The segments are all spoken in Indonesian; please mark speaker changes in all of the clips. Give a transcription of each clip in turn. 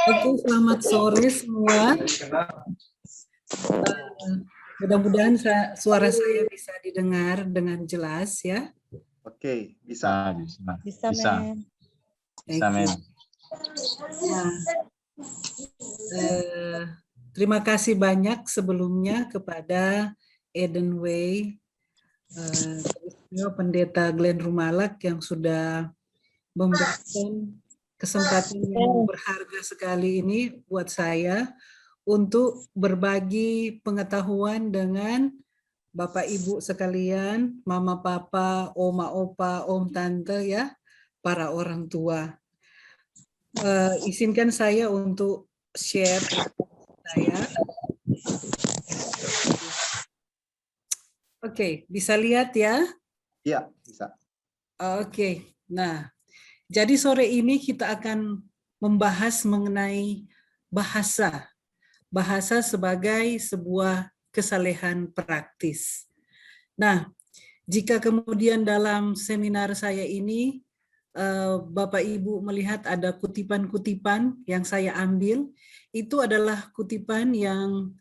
Speaker 1: Oke, selamat sore semua. Mudah-mudahan suara saya bisa didengar dengan jelas ya.
Speaker 2: Oke, bisa.
Speaker 3: Bisa, Men.
Speaker 2: Bisa, Men.
Speaker 1: Nah, terima kasih banyak sebelumnya kepada Eden Way, Pendeta Glenn Rumalak yang sudah memberikan kesempatan yang berharga sekali ini buat saya untuk berbagi pengetahuan dengan Bapak Ibu sekalian, Mama Papa, Oma Opa, Om Tante ya, para orang tua. Izinkan saya untuk share saya. Oke, bisa lihat ya?
Speaker 2: Iya, bisa.
Speaker 1: Oke, nah jadi sore ini kita akan membahas mengenai bahasa. Bahasa sebagai sebuah kesalehan praktis. Nah, jika kemudian dalam seminar saya ini, Bapak Ibu melihat ada kutipan-kutipan yang saya ambil, itu adalah kutipan yang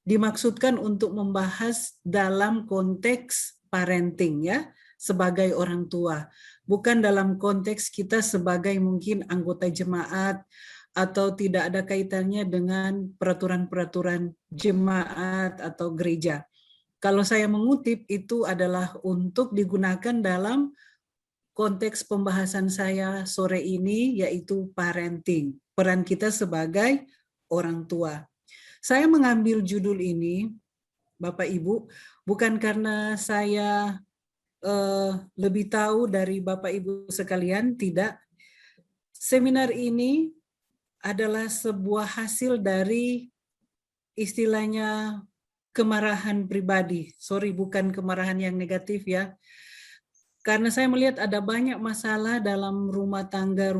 Speaker 1: dimaksudkan untuk membahas dalam konteks parenting ya, sebagai orang tua. Bukan dalam konteks kita sebagai mungkin anggota jemaat, atau tidak ada kaitannya dengan peraturan-peraturan jemaat atau gereja. Kalau saya mengutip itu adalah untuk digunakan dalam konteks pembahasan saya sore ini, yaitu parenting, peran kita sebagai orang tua. Saya mengambil judul ini, Bapak Ibu, bukan karena saya lebih tahu dari Bapak Ibu sekalian, tidak. Seminar ini adalah sebuah hasil dari istilahnya kemarahan pribadi. Sorry, bukan kemarahan yang negatif ya. Karena saya melihat ada banyak masalah dalam rumah tangga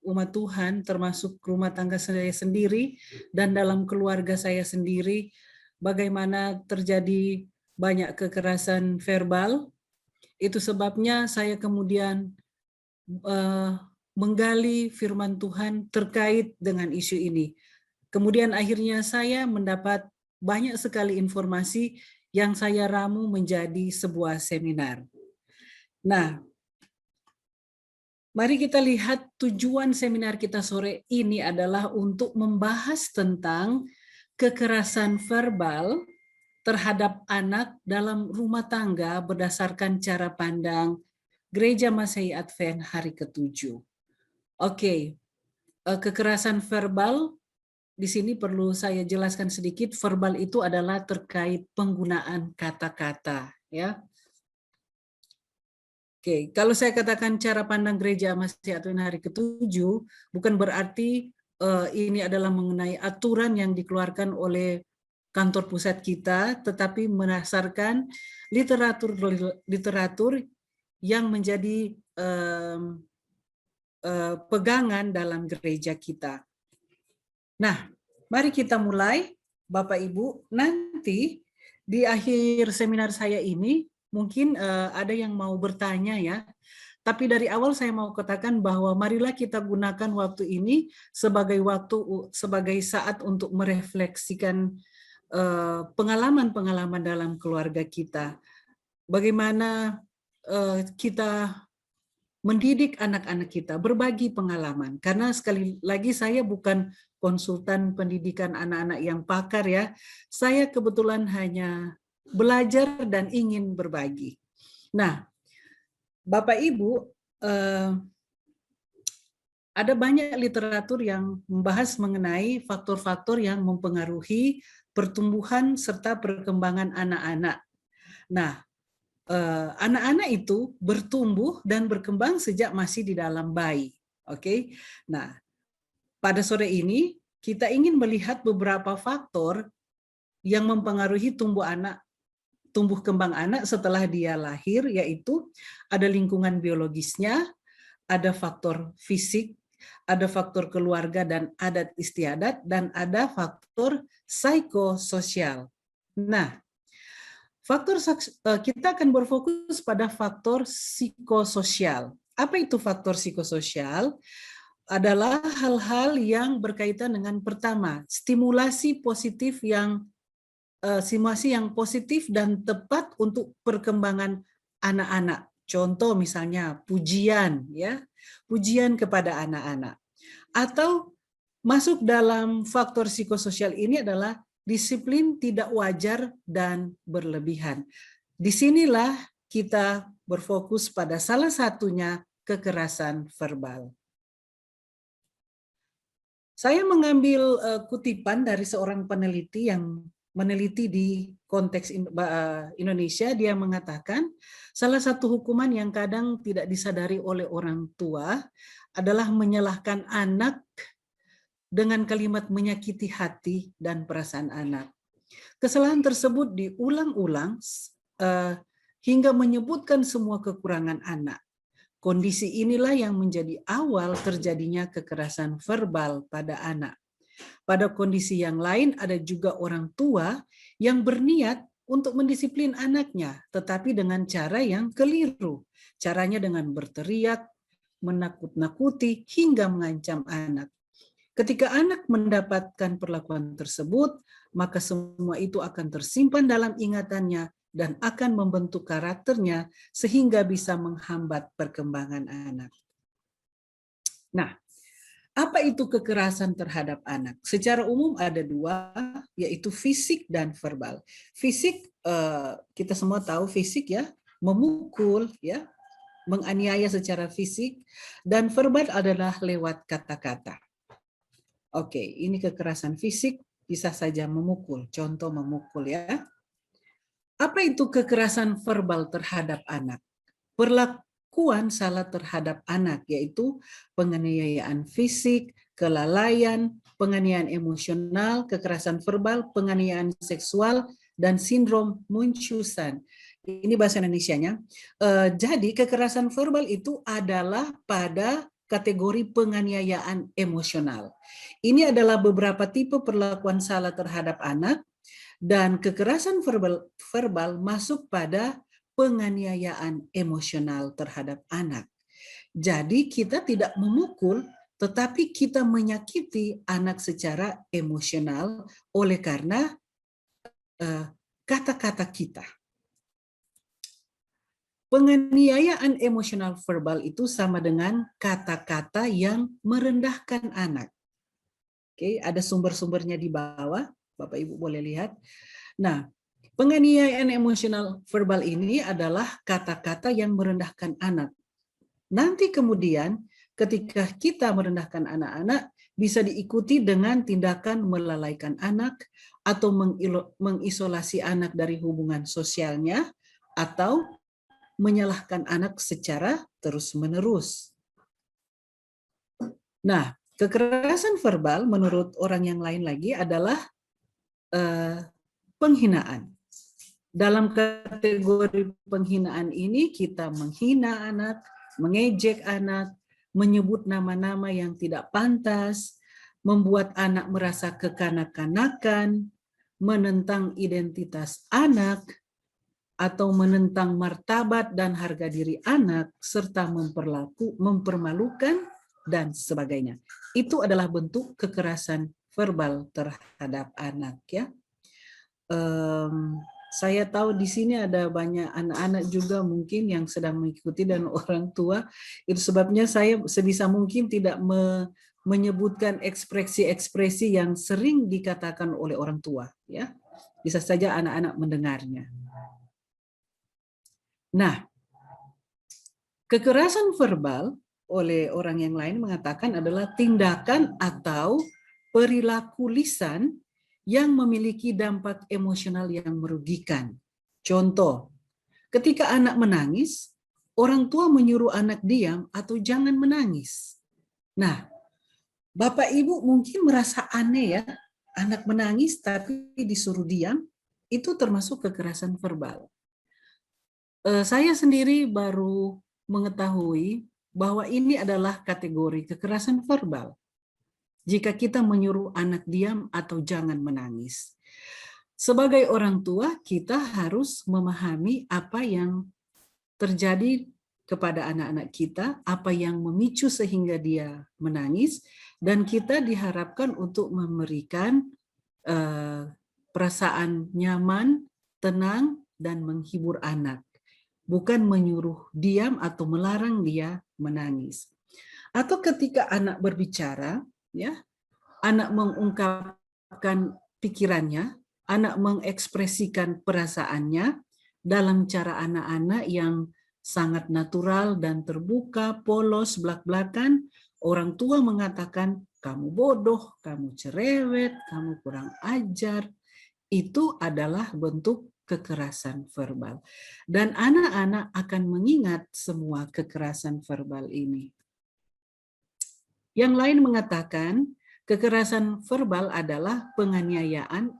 Speaker 1: umat Tuhan, termasuk rumah tangga saya sendiri dan dalam keluarga saya sendiri, bagaimana terjadi banyak kekerasan verbal. Itu sebabnya saya kemudian menggali firman Tuhan terkait dengan isu ini. Kemudian akhirnya saya mendapat banyak sekali informasi yang saya ramu menjadi sebuah seminar. Nah, mari kita lihat tujuan seminar kita sore ini adalah untuk membahas tentang kekerasan verbal terhadap anak dalam rumah tangga berdasarkan cara pandang Gereja Masehi Advent hari ke-7. Oke, kekerasan verbal di sini perlu saya jelaskan sedikit. Verbal itu adalah terkait penggunaan kata-kata, ya. Oke, kalau saya katakan cara pandang Gereja Masehi Advent hari ke-7, bukan berarti ini adalah mengenai aturan yang dikeluarkan oleh kantor pusat kita, tetapi berdasarkan literatur yang menjadi pegangan dalam gereja kita. Nah, mari kita mulai, Bapak Ibu. Nanti di akhir seminar saya ini, mungkin ada yang mau bertanya ya. Tapi dari awal saya mau katakan bahwa marilah kita gunakan waktu ini sebagai saat untuk merefleksikan pengalaman-pengalaman dalam keluarga kita. Bagaimana kita mendidik anak-anak kita, berbagi pengalaman. Karena sekali lagi saya bukan konsultan pendidikan anak-anak yang pakar ya. Saya kebetulan hanya belajar dan ingin berbagi. Nah, Bapak Ibu, ada banyak literatur yang membahas mengenai faktor-faktor yang mempengaruhi pertumbuhan serta perkembangan anak-anak. Nah, anak-anak itu bertumbuh dan berkembang sejak masih di dalam bayi. Oke. Nah, pada sore ini kita ingin melihat beberapa faktor yang mempengaruhi tumbuh kembang anak setelah dia lahir, yaitu ada lingkungan biologisnya, ada faktor fisik, ada faktor keluarga dan adat istiadat, dan ada faktor psikososial. Nah, kita akan berfokus pada faktor psikososial. Apa itu faktor psikososial? adalah hal-hal yang berkaitan dengan pertama, stimulasi yang positif dan tepat untuk perkembangan anak-anak. Contoh misalnya pujian, ya, pujian kepada anak-anak. Atau masuk dalam faktor psikososial ini adalah disiplin tidak wajar dan berlebihan. Disinilah kita berfokus pada salah satunya kekerasan verbal. Saya mengambil kutipan dari seorang peneliti yang meneliti di konteks Indonesia. Dia mengatakan salah satu hukuman yang kadang tidak disadari oleh orang tua adalah menyalahkan anak dengan kalimat menyakiti hati dan perasaan anak. Kesalahan tersebut diulang-ulang hingga menyebutkan semua kekurangan anak. Kondisi inilah yang menjadi awal terjadinya kekerasan verbal pada anak. Pada kondisi yang lain ada juga orang tua yang berniat untuk mendisiplin anaknya, tetapi dengan cara yang keliru. Caranya dengan berteriak, menakut-nakuti, hingga mengancam anak. Ketika anak mendapatkan perlakuan tersebut, maka semua itu akan tersimpan dalam ingatannya dan akan membentuk karakternya sehingga bisa menghambat perkembangan anak. Nah, apa itu kekerasan terhadap anak? Secara umum ada dua, yaitu fisik dan verbal. Fisik, kita semua tahu fisik ya, memukul, ya, menganiaya secara fisik, dan verbal adalah lewat kata-kata. Oke, ini kekerasan fisik bisa saja memukul, contoh memukul ya. Apa itu kekerasan verbal terhadap anak? Perlakuan salah terhadap anak, yaitu penganiayaan fisik, kelalaian, penganiayaan emosional, kekerasan verbal, penganiayaan seksual, dan sindrom Munchausen. Ini bahasa Indonesianya. Jadi kekerasan verbal itu adalah pada kategori penganiayaan emosional. Ini adalah beberapa tipe perlakuan salah terhadap anak. Dan kekerasan verbal masuk pada penganiayaan emosional terhadap anak. Jadi kita tidak memukul, tetapi kita menyakiti anak secara emosional oleh karena kata-kata kita. Penganiayaan emosional verbal itu sama dengan kata-kata yang merendahkan anak. Oke, ada sumber-sumbernya di bawah. Bapak Ibu boleh lihat. Nah, penganiayaan emosional verbal ini adalah kata-kata yang merendahkan anak. Nanti kemudian ketika kita merendahkan anak-anak bisa diikuti dengan tindakan melalaikan anak atau mengisolasi anak dari hubungan sosialnya atau menyalahkan anak secara terus-menerus. Nah, kekerasan verbal menurut orang yang lain lagi adalah penghinaan. Dalam kategori penghinaan ini kita menghina anak, mengejek anak, menyebut nama-nama yang tidak pantas, membuat anak merasa kekanak-kanakan, menentang identitas anak, atau menentang martabat dan harga diri anak, serta mempermalukan, dan sebagainya. Itu adalah bentuk kekerasan verbal terhadap anak, ya. Saya tahu di sini ada banyak anak-anak juga mungkin yang sedang mengikuti dan orang tua. Itu sebabnya saya sebisa mungkin tidak menyebutkan ekspresi-ekspresi yang sering dikatakan oleh orang tua, ya. Bisa saja anak-anak mendengarnya. Nah, kekerasan verbal oleh orang yang lain mengatakan adalah tindakan atau perilaku lisan yang memiliki dampak emosional yang merugikan. Contoh, ketika anak menangis, orang tua menyuruh anak diam atau jangan menangis. Nah, Bapak Ibu mungkin merasa aneh ya, anak menangis tapi disuruh diam, itu termasuk kekerasan verbal. Saya sendiri baru mengetahui bahwa ini adalah kategori kekerasan verbal. Jika kita menyuruh anak diam atau jangan menangis. Sebagai orang tua, kita harus memahami apa yang terjadi kepada anak-anak kita apa yang memicu sehingga dia menangis, dan kita diharapkan untuk memberikan perasaan nyaman, tenang, dan menghibur anak, bukan menyuruh diam atau melarang dia menangis. Atau ketika anak berbicara, ya, anak mengungkapkan pikirannya, anak mengekspresikan perasaannya dalam cara anak-anak yang sangat natural dan terbuka, polos, belak-belakan. Orang tua mengatakan, kamu bodoh, kamu cerewet, kamu kurang ajar. Itu adalah bentuk kekerasan verbal. Dan anak-anak akan mengingat semua kekerasan verbal ini. Yang lain mengatakan, kekerasan verbal adalah penganiayaan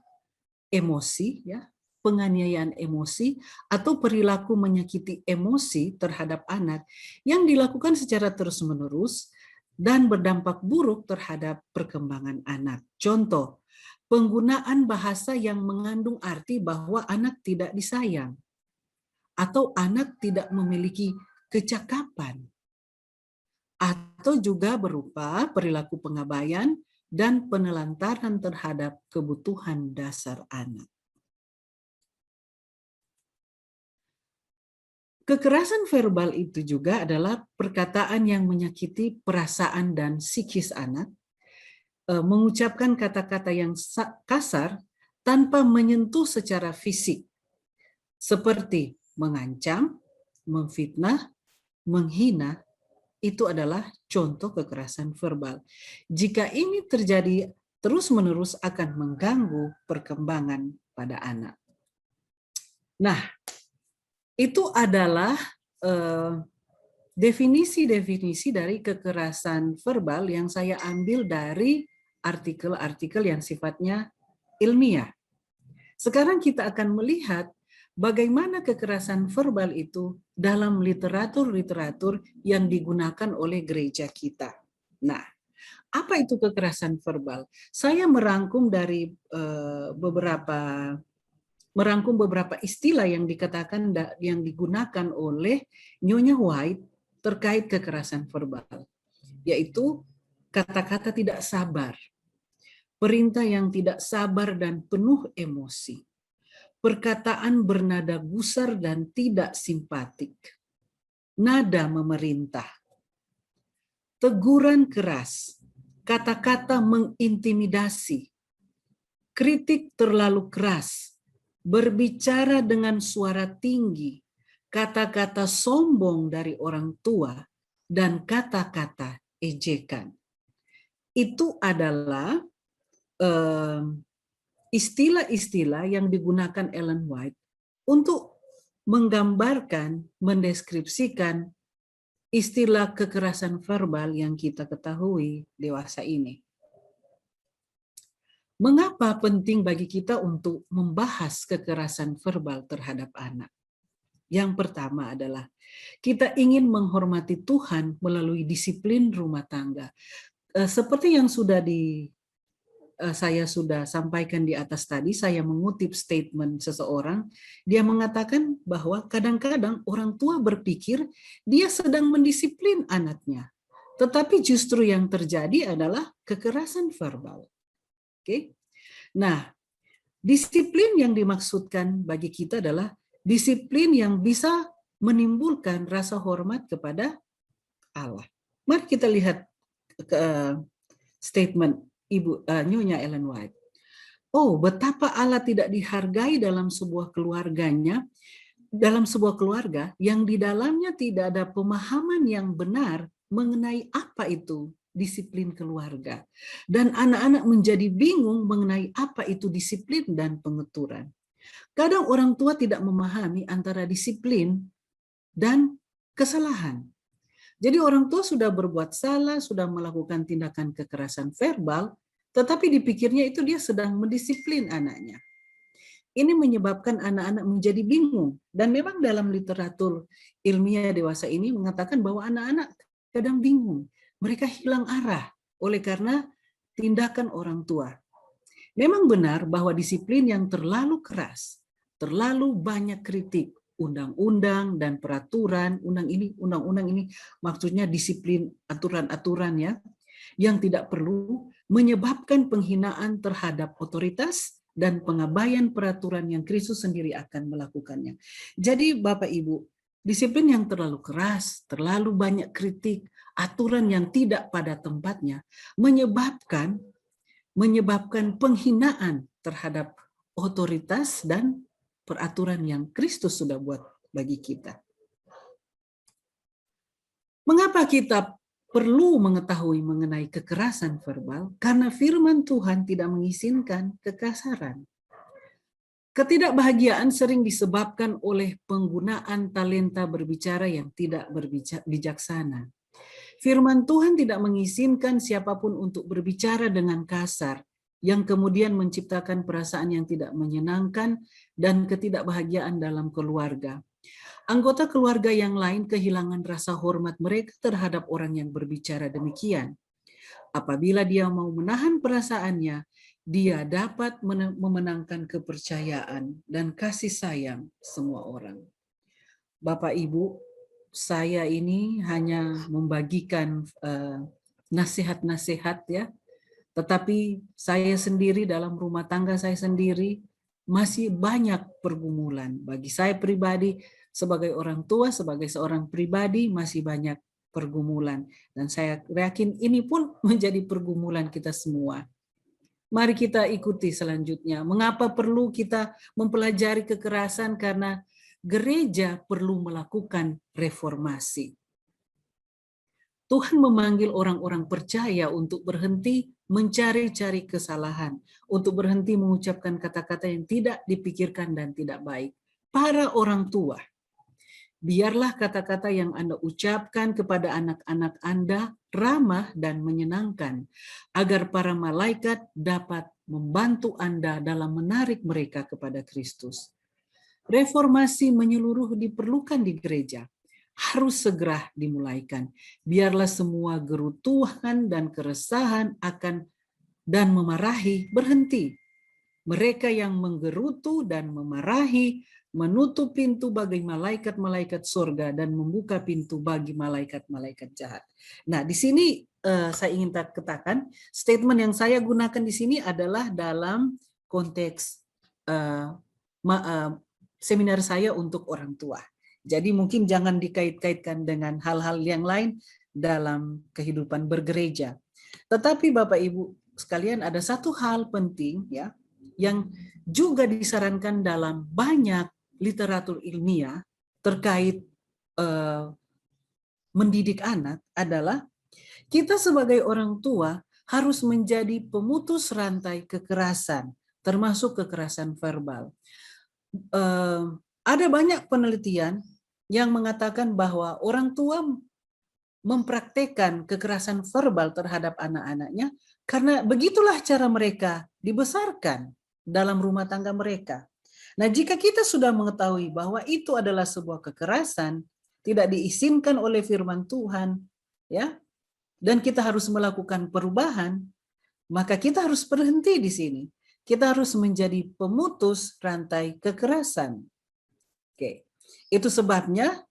Speaker 1: emosi, ya, penganiayaan emosi atau perilaku menyakiti emosi terhadap anak yang dilakukan secara terus-menerus dan berdampak buruk terhadap perkembangan anak. Contoh, penggunaan bahasa yang mengandung arti bahwa anak tidak disayang atau anak tidak memiliki kecakapan, atau juga berupa perilaku pengabaian dan penelantaran terhadap kebutuhan dasar anak. Kekerasan verbal itu juga adalah perkataan yang menyakiti perasaan dan psikis anak, mengucapkan kata-kata yang kasar tanpa menyentuh secara fisik, seperti mengancam, memfitnah, menghina. Itu adalah contoh kekerasan verbal. Jika ini terjadi terus-menerus akan mengganggu perkembangan pada anak. Nah, itu adalah definisi-definisi dari kekerasan verbal yang saya ambil dari artikel-artikel yang sifatnya ilmiah. Sekarang kita akan melihat bagaimana kekerasan verbal itu dalam literatur-literatur yang digunakan oleh gereja kita. Nah, apa itu kekerasan verbal? Saya merangkum dari beberapa istilah yang dikatakan yang digunakan oleh Nyonya White terkait kekerasan verbal, yaitu kata-kata tidak sabar, perintah yang tidak sabar dan penuh emosi, perkataan bernada gusar dan tidak simpatik, nada memerintah, teguran keras, kata-kata mengintimidasi, kritik terlalu keras, berbicara dengan suara tinggi, kata-kata sombong dari orang tua, dan kata-kata ejekan. Itu adalah istilah-istilah yang digunakan Ellen White untuk menggambarkan, mendeskripsikan istilah kekerasan verbal yang kita ketahui dewasa ini. Mengapa penting bagi kita untuk membahas kekerasan verbal terhadap anak? Yang pertama adalah kita ingin menghormati Tuhan melalui disiplin rumah tangga. Seperti yang saya sudah sampaikan di atas tadi, saya mengutip statement seseorang, dia mengatakan bahwa kadang-kadang orang tua berpikir dia sedang mendisiplin anaknya, tetapi justru yang terjadi adalah kekerasan verbal. Oke? Nah, disiplin yang dimaksudkan bagi kita adalah disiplin yang bisa menimbulkan rasa hormat kepada Allah. Mari kita lihat statement Ibu Nyonya Ellen White. Oh, betapa Allah tidak dihargai dalam sebuah keluarganya, dalam sebuah keluarga yang di dalamnya tidak ada pemahaman yang benar mengenai apa itu disiplin keluarga. Dan anak-anak menjadi bingung mengenai apa itu disiplin dan pengeturan. Kadang orang tua tidak memahami antara disiplin dan kesalahan. Jadi orang tua sudah berbuat salah, sudah melakukan tindakan kekerasan verbal, tetapi dipikirnya itu dia sedang mendisiplin anaknya. Ini menyebabkan anak-anak menjadi bingung. Dan memang dalam literatur ilmiah dewasa ini mengatakan bahwa anak-anak kadang bingung. Mereka hilang arah oleh karena tindakan orang tua. Memang benar bahwa disiplin yang terlalu keras, terlalu banyak kritik, undang-undang dan peraturan, undang-undang ini maksudnya disiplin aturan-aturan ya, yang tidak perlu menyebabkan penghinaan terhadap otoritas dan pengabaian peraturan yang Kristus sendiri akan melakukannya. Jadi Bapak Ibu, disiplin yang terlalu keras, terlalu banyak kritik, aturan yang tidak pada tempatnya menyebabkan penghinaan terhadap otoritas dan peraturan yang Kristus sudah buat bagi kita. Mengapa kita perlu mengetahui mengenai kekerasan verbal? Karena firman Tuhan tidak mengizinkan kekasaran. Ketidakbahagiaan sering disebabkan oleh penggunaan talenta berbicara yang tidak bijaksana. Firman Tuhan tidak mengizinkan siapapun untuk berbicara dengan kasar, yang kemudian menciptakan perasaan yang tidak menyenangkan dan ketidakbahagiaan dalam keluarga. Anggota keluarga yang lain kehilangan rasa hormat mereka terhadap orang yang berbicara demikian. Apabila dia mau menahan perasaannya, dia dapat memenangkan kepercayaan dan kasih sayang semua orang. Bapak Ibu, saya ini hanya membagikan nasihat-nasihat ya, tetapi saya sendiri dalam rumah tangga saya sendiri masih banyak pergumulan. Bagi saya pribadi sebagai orang tua, sebagai seorang pribadi masih banyak pergumulan. Dan saya yakin ini pun menjadi pergumulan kita semua. Mari kita ikuti selanjutnya. Mengapa perlu kita mempelajari kekerasan? Karena gereja perlu melakukan reformasi. Tuhan memanggil orang-orang percaya untuk berhenti mencari-cari kesalahan, untuk berhenti mengucapkan kata-kata yang tidak dipikirkan dan tidak baik. Para orang tua, biarlah kata-kata yang Anda ucapkan kepada anak-anak Anda ramah dan menyenangkan, agar para malaikat dapat membantu Anda dalam menarik mereka kepada Kristus. Reformasi menyeluruh diperlukan di gereja, harus segera dimulaikan. Biarlah semua gerutuhan dan keresahan dan memarahi berhenti. Mereka yang menggerutu dan memarahi menutup pintu bagi malaikat-malaikat surga dan membuka pintu bagi malaikat-malaikat jahat. Nah, di sini saya ingin katakan, statement yang saya gunakan di sini adalah dalam konteks seminar saya untuk orang tua. Jadi mungkin jangan dikait-kaitkan dengan hal-hal yang lain dalam kehidupan bergereja. Tetapi Bapak Ibu sekalian, ada satu hal penting ya yang juga disarankan dalam banyak literatur ilmiah terkait mendidik anak adalah kita sebagai orang tua harus menjadi pemutus rantai kekerasan, termasuk kekerasan verbal. Ada banyak penelitian yang mengatakan bahwa orang tua mempraktekkan kekerasan verbal terhadap anak-anaknya karena begitulah cara mereka dibesarkan dalam rumah tangga mereka. Nah, jika kita sudah mengetahui bahwa itu adalah sebuah kekerasan, tidak diizinkan oleh firman Tuhan, ya, dan kita harus melakukan perubahan, maka kita harus berhenti di sini. Kita harus menjadi pemutus rantai kekerasan. Oke. Itu sebabnya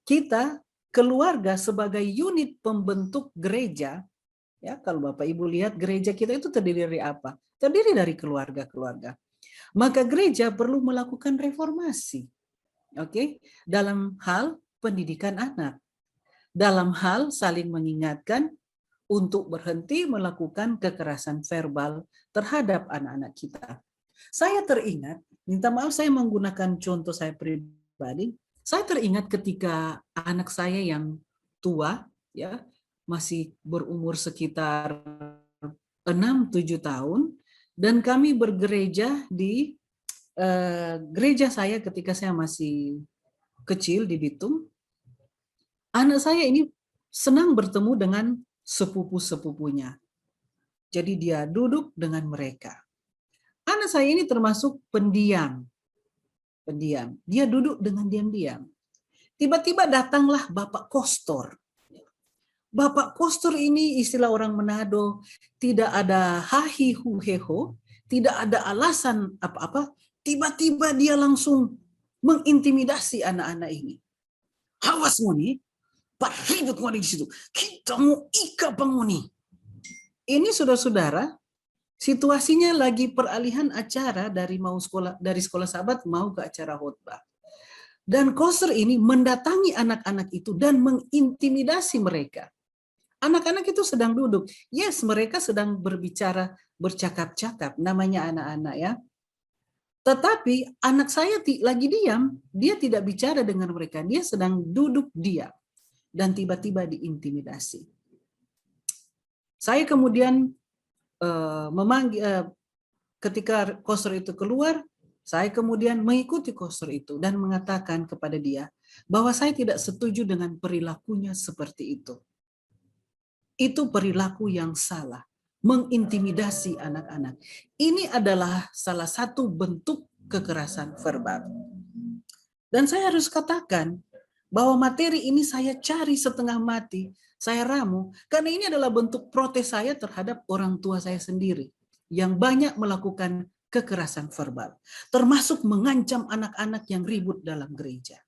Speaker 1: kita keluarga sebagai unit pembentuk gereja, ya, kalau Bapak Ibu lihat gereja kita itu terdiri dari apa? Terdiri dari keluarga-keluarga. Maka gereja perlu melakukan reformasi. Oke, dalam hal pendidikan anak. Dalam hal saling mengingatkan untuk berhenti melakukan kekerasan verbal terhadap anak-anak kita. Saya teringat, minta maaf saya menggunakan contoh saya pribadi, saya teringat ketika anak saya yang tua, ya, masih berumur sekitar 6-7 tahun, dan kami bergereja di gereja saya ketika saya masih kecil di Bitung. Anak saya ini senang bertemu dengan sepupu-sepupunya. Jadi dia duduk dengan mereka. Anak saya ini termasuk pendiam. Dia duduk dengan diam-diam. Tiba-tiba datanglah Bapak Kostor. Bapak Kostor ini istilah orang Manado, tidak ada hahi hu heho, tidak ada alasan apa-apa, tiba-tiba dia langsung mengintimidasi anak-anak ini. Awas mau nih, Pak ribut mau di situ. Kita mau ika penguni. Ini saudara-saudara, situasinya lagi peralihan acara dari sekolah sahabat mau ke acara khotbah. Dan koster ini mendatangi anak-anak itu dan mengintimidasi mereka. Anak-anak itu sedang duduk. Yes, mereka sedang berbicara, bercakap-cakap, namanya anak-anak ya. Tetapi anak saya lagi diam, dia tidak bicara dengan mereka. Dia sedang duduk diam dan tiba-tiba diintimidasi. Saya kemudian memanggil, ketika koster itu keluar, saya kemudian mengikuti koster itu dan mengatakan kepada dia bahwa saya tidak setuju dengan perilakunya seperti itu. Itu perilaku yang salah, mengintimidasi anak-anak. Ini adalah salah satu bentuk kekerasan verbal. Dan saya harus katakan bahwa materi ini saya cari setengah mati, saya ramu, karena ini adalah bentuk protes saya terhadap orang tua saya sendiri yang banyak melakukan kekerasan verbal, termasuk mengancam anak-anak yang ribut dalam gereja.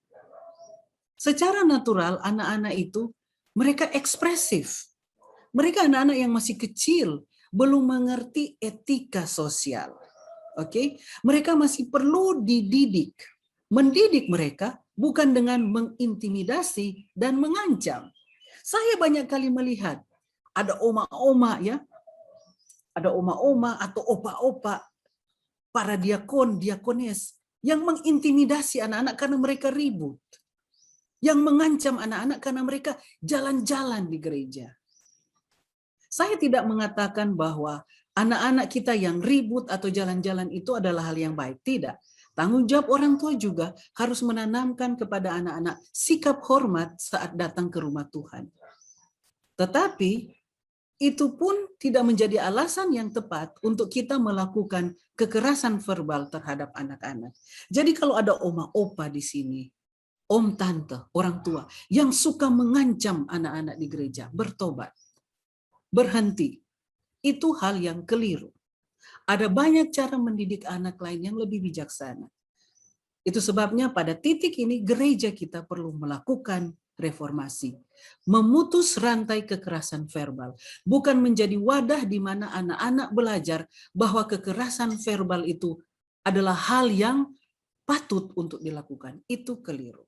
Speaker 1: Secara natural, anak-anak itu mereka ekspresif. Mereka anak-anak yang masih kecil, belum mengerti etika sosial. Oke, mereka masih perlu dididik. Mendidik mereka bukan dengan mengintimidasi dan mengancam. Saya banyak kali melihat ada oma-oma ya, ada oma-oma atau opa-opa, para diakon, diakones yang mengintimidasi anak-anak karena mereka ribut. Yang mengancam anak-anak karena mereka jalan-jalan di gereja. Saya tidak mengatakan bahwa anak-anak kita yang ribut atau jalan-jalan itu adalah hal yang baik. Tidak. Tanggung jawab orang tua juga harus menanamkan kepada anak-anak sikap hormat saat datang ke rumah Tuhan. Tetapi itu pun tidak menjadi alasan yang tepat untuk kita melakukan kekerasan verbal terhadap anak-anak. Jadi kalau ada oma opa di sini, om tante, orang tua yang suka mengancam anak-anak di gereja, bertobat, berhenti. Itu hal yang keliru. Ada banyak cara mendidik anak lain yang lebih bijaksana. Itu sebabnya pada titik ini gereja kita perlu melakukan reformasi, memutus rantai kekerasan verbal, bukan menjadi wadah di mana anak-anak belajar bahwa kekerasan verbal itu adalah hal yang patut untuk dilakukan. Itu keliru.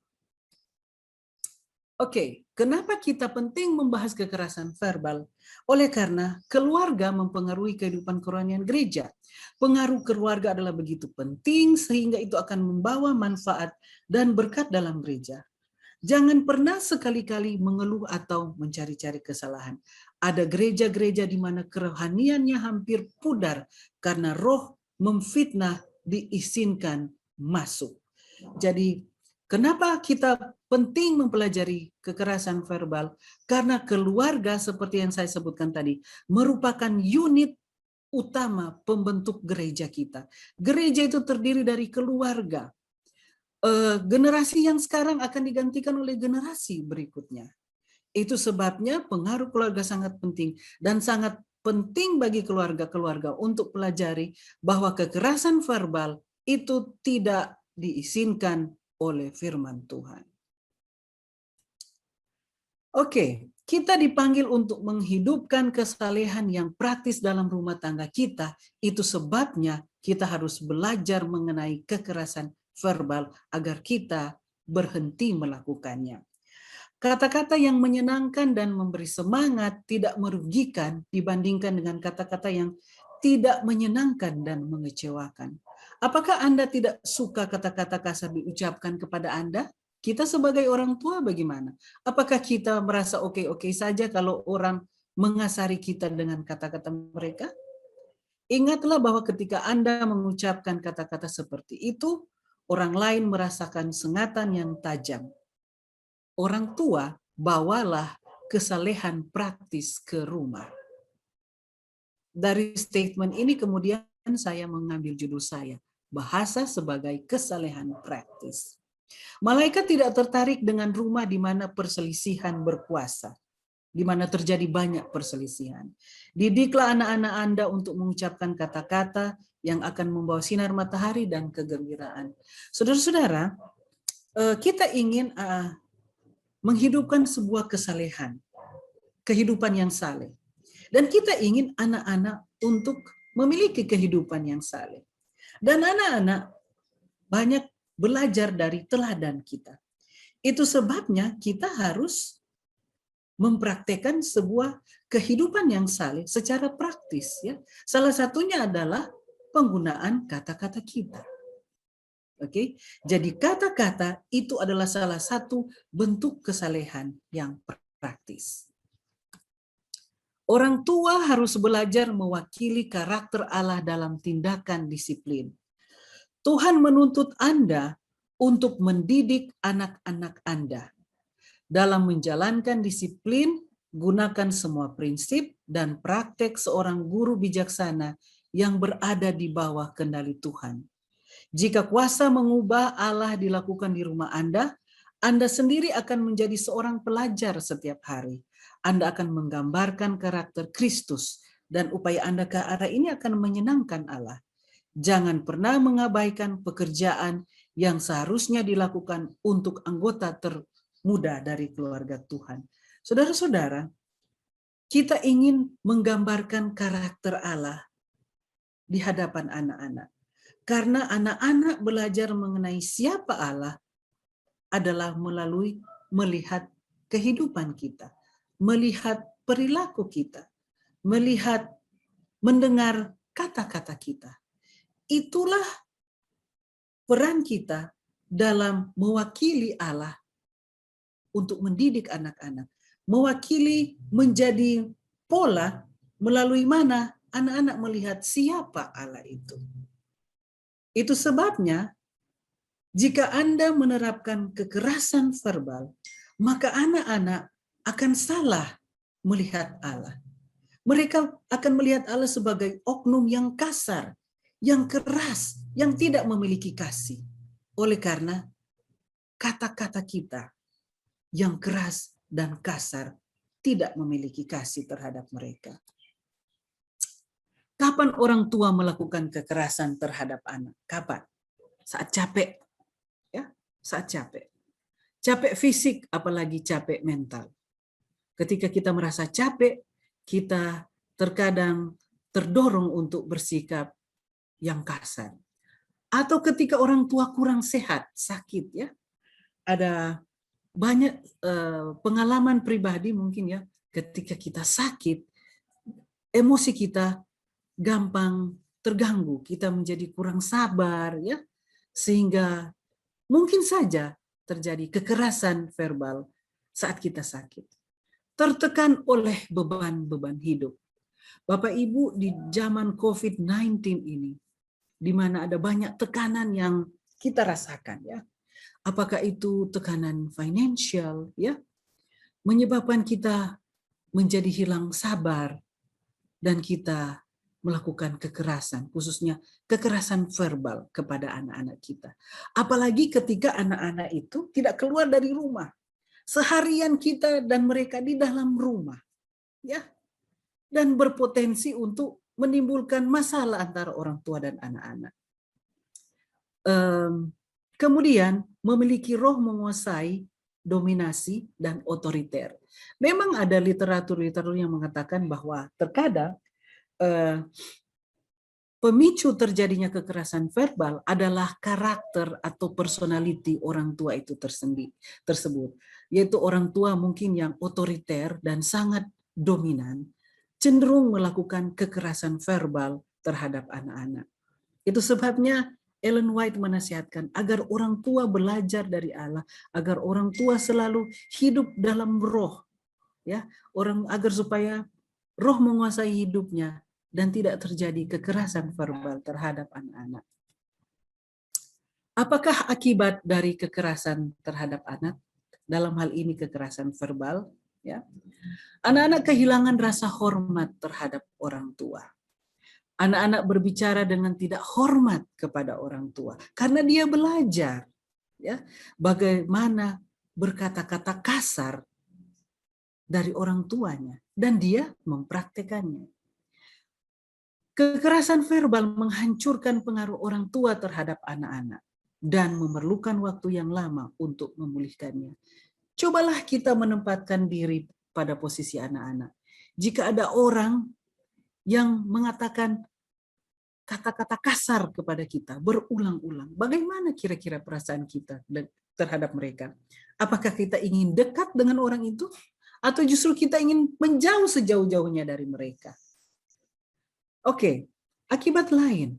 Speaker 1: Oke, kenapa kita penting membahas kekerasan verbal? Oleh karena keluarga mempengaruhi kehidupan kerohanian gereja. Pengaruh keluarga adalah begitu penting sehingga itu akan membawa manfaat dan berkat dalam gereja. Jangan pernah sekali-kali mengeluh atau mencari-cari kesalahan. Ada gereja-gereja di mana kerohaniannya hampir pudar karena roh memfitnah diizinkan masuk. Jadi, kenapa kita penting mempelajari kekerasan verbal? Karena keluarga seperti yang saya sebutkan tadi merupakan unit utama pembentuk gereja kita. Gereja itu terdiri dari keluarga. Generasi yang sekarang akan digantikan oleh generasi berikutnya. Itu sebabnya pengaruh keluarga sangat penting dan sangat penting bagi keluarga-keluarga untuk pelajari bahwa kekerasan verbal itu tidak diizinkan oleh firman Tuhan. Oke, kita dipanggil untuk menghidupkan kesalehan yang praktis dalam rumah tangga kita. Itu sebabnya kita harus belajar mengenai kekerasan verbal agar kita berhenti melakukannya. Kata-kata yang menyenangkan dan memberi semangat tidak merugikan dibandingkan dengan kata-kata yang tidak menyenangkan dan mengecewakan. Apakah Anda tidak suka kata-kata kasar diucapkan kepada Anda? Kita sebagai orang tua bagaimana? Apakah kita merasa oke-oke saja kalau orang mengasari kita dengan kata-kata mereka? Ingatlah bahwa ketika Anda mengucapkan kata-kata seperti itu, orang lain merasakan sengatan yang tajam. Orang tua, bawalah kesalehan praktis ke rumah. Dari statement ini kemudian saya mengambil judul saya, bahasa sebagai kesalehan praktis. Malaikat tidak tertarik dengan rumah di mana perselisihan berkuasa, di mana terjadi banyak perselisihan. Didiklah anak-anak Anda untuk mengucapkan kata-kata yang akan membawa sinar matahari dan kegembiraan. Saudara-saudara, kita ingin menghidupkan sebuah kesalehan, kehidupan yang saleh. Dan kita ingin anak-anak untuk memiliki kehidupan yang saleh. Dan anak-anak banyak belajar dari teladan kita. Itu sebabnya kita harus mempraktekkan sebuah kehidupan yang saleh secara praktis. Ya. Salah satunya adalah penggunaan kata-kata kita. Oke, jadi kata-kata itu adalah salah satu bentuk kesalehan yang praktis. Orang tua harus belajar mewakili karakter Allah dalam tindakan disiplin. Tuhan menuntut Anda untuk mendidik anak-anak Anda. Dalam menjalankan disiplin, gunakan semua prinsip dan praktek seorang guru bijaksana yang berada di bawah kendali Tuhan. Jika kuasa mengubah Allah dilakukan di rumah Anda sendiri akan menjadi seorang pelajar setiap hari. Anda akan menggambarkan karakter Kristus dan upaya Anda ke arah ini akan menyenangkan Allah. Jangan pernah mengabaikan pekerjaan yang seharusnya dilakukan untuk anggota termuda dari keluarga Tuhan. Saudara-saudara, kita ingin menggambarkan karakter Allah di hadapan anak-anak. Karena anak-anak belajar mengenai siapa Allah adalah melalui melihat kehidupan kita, melihat perilaku kita, melihat, mendengar kata-kata kita. Itulah peran kita dalam mewakili Allah untuk mendidik anak-anak. Mewakili menjadi pola melalui mana anak-anak melihat siapa Allah itu. Itu sebabnya jika Anda menerapkan kekerasan verbal, maka anak-anak akan salah melihat Allah. Mereka akan melihat Allah sebagai oknum yang kasar, yang keras, yang tidak memiliki kasih. Oleh karena kata-kata kita yang keras dan kasar tidak memiliki kasih terhadap mereka. Kapan orang tua melakukan kekerasan terhadap anak? Kapan? Saat capek. Ya, saat capek. Capek fisik, apalagi capek mental. Ketika kita merasa capek, kita terkadang terdorong untuk bersikap yang kasar. Atau ketika orang tua kurang sehat, sakit ya. Ada banyak pengalaman pribadi mungkin ya, ketika kita sakit, emosi kita gampang terganggu, kita menjadi kurang sabar ya, sehingga mungkin saja terjadi kekerasan verbal saat kita sakit. Tertekan oleh beban-beban hidup. Bapak Ibu, di zaman COVID-19 ini, di mana ada banyak tekanan yang kita rasakan ya. Apakah itu tekanan financial ya, menyebabkan kita menjadi hilang sabar dan kita melakukan kekerasan, khususnya kekerasan verbal kepada anak-anak kita. Apalagi ketika anak-anak itu tidak keluar dari rumah. Seharian kita dan mereka di dalam rumah. Ya. Dan berpotensi untuk menimbulkan masalah antara orang tua dan anak-anak. Kemudian memiliki roh menguasai, dominasi, dan otoriter. Memang ada literatur-literatur yang mengatakan bahwa terkadang pemicu terjadinya kekerasan verbal adalah karakter atau personality orang tua itu tersebut. Yaitu orang tua mungkin yang otoriter dan sangat dominan, cenderung melakukan kekerasan verbal terhadap anak-anak. Itu sebabnya Ellen White menasihatkan agar orang tua belajar dari Allah, agar orang tua selalu hidup dalam roh, ya, agar supaya roh menguasai hidupnya dan tidak terjadi kekerasan verbal terhadap anak-anak. Apakah akibat dari kekerasan terhadap anak? Dalam hal ini kekerasan verbal, ya. Anak-anak kehilangan rasa hormat terhadap orang tua. Anak-anak berbicara dengan tidak hormat kepada orang tua karena dia belajar ya bagaimana berkata-kata kasar dari orang tuanya dan dia mempraktekannya. Kekerasan verbal menghancurkan pengaruh orang tua terhadap anak-anak. dan memerlukan waktu yang lama untuk memulihkannya. Cobalah kita menempatkan diri pada posisi anak-anak. Jika ada orang yang mengatakan kata-kata kasar kepada kita berulang-ulang, bagaimana kira-kira perasaan kita terhadap mereka? Apakah kita ingin dekat dengan orang itu? Atau justru kita ingin menjauh sejauh-jauhnya dari mereka? Oke, akibat lain,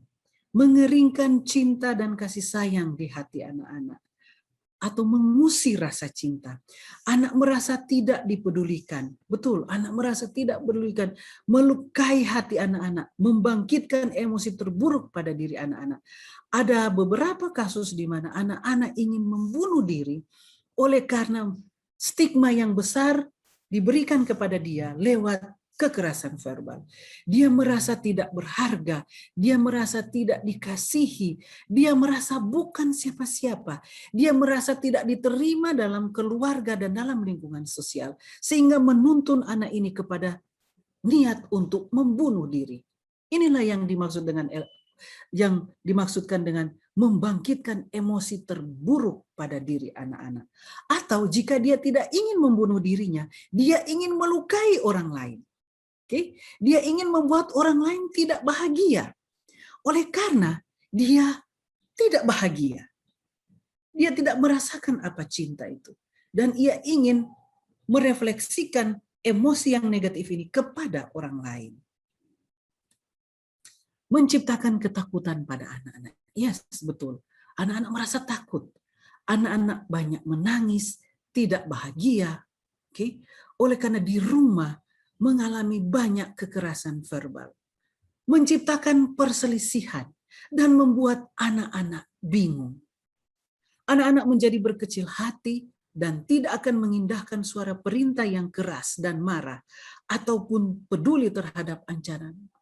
Speaker 1: mengeringkan cinta dan kasih sayang di hati anak-anak, atau mengusir rasa cinta. Anak merasa tidak dipedulikan. Betul, anak merasa tidak dipedulikan, melukai hati anak-anak, membangkitkan emosi terburuk pada diri anak-anak. Ada beberapa kasus di mana anak-anak ingin membunuh diri oleh karena stigma yang besar diberikan kepada dia lewat kekerasan verbal. Dia merasa tidak berharga, dia merasa tidak dikasihi, dia merasa bukan siapa-siapa, dia merasa tidak diterima dalam keluarga dan dalam lingkungan sosial, sehingga menuntun anak ini kepada niat untuk membunuh diri. Inilah yang dimaksudkan dengan membangkitkan emosi terburuk pada diri anak-anak. Atau jika dia tidak ingin membunuh dirinya, dia ingin melukai orang lain. Oke, dia ingin membuat orang lain tidak bahagia. Oleh karena dia tidak bahagia. Dia tidak merasakan apa cinta itu. Dan ia ingin merefleksikan emosi yang negatif ini kepada orang lain. Menciptakan ketakutan pada anak-anak. Yes, betul. Anak-anak merasa takut. Anak-anak banyak menangis, tidak bahagia. Oke, oleh karena di rumah mengalami banyak kekerasan verbal, menciptakan perselisihan, dan membuat anak-anak bingung. Anak-anak menjadi berkecil hati dan tidak akan mengindahkan suara perintah yang keras dan marah, ataupun peduli terhadap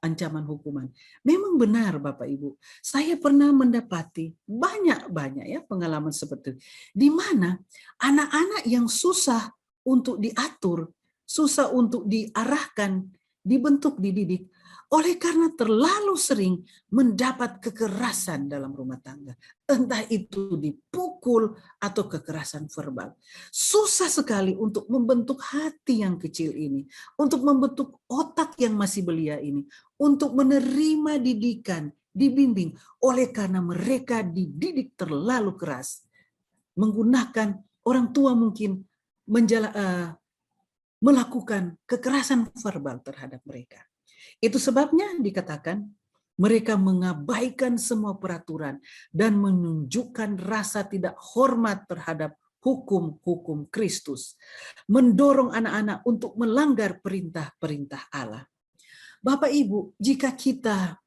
Speaker 1: ancaman hukuman. Memang benar Bapak Ibu, saya pernah mendapati banyak ya pengalaman seperti itu, di mana anak-anak yang susah untuk diatur, susah untuk diarahkan, dibentuk, dididik, oleh karena terlalu sering mendapat kekerasan dalam rumah tangga. Entah itu dipukul atau kekerasan verbal. Susah sekali untuk membentuk hati yang kecil ini, untuk membentuk otak yang masih belia ini, untuk menerima didikan, dibimbing, oleh karena mereka dididik terlalu keras. Menggunakan orang tua mungkin melakukan kekerasan verbal terhadap mereka. Itu sebabnya dikatakan mereka mengabaikan semua peraturan dan menunjukkan rasa tidak hormat terhadap hukum-hukum Kristus, mendorong anak-anak untuk melanggar perintah-perintah Allah. Bapak Ibu, jika kita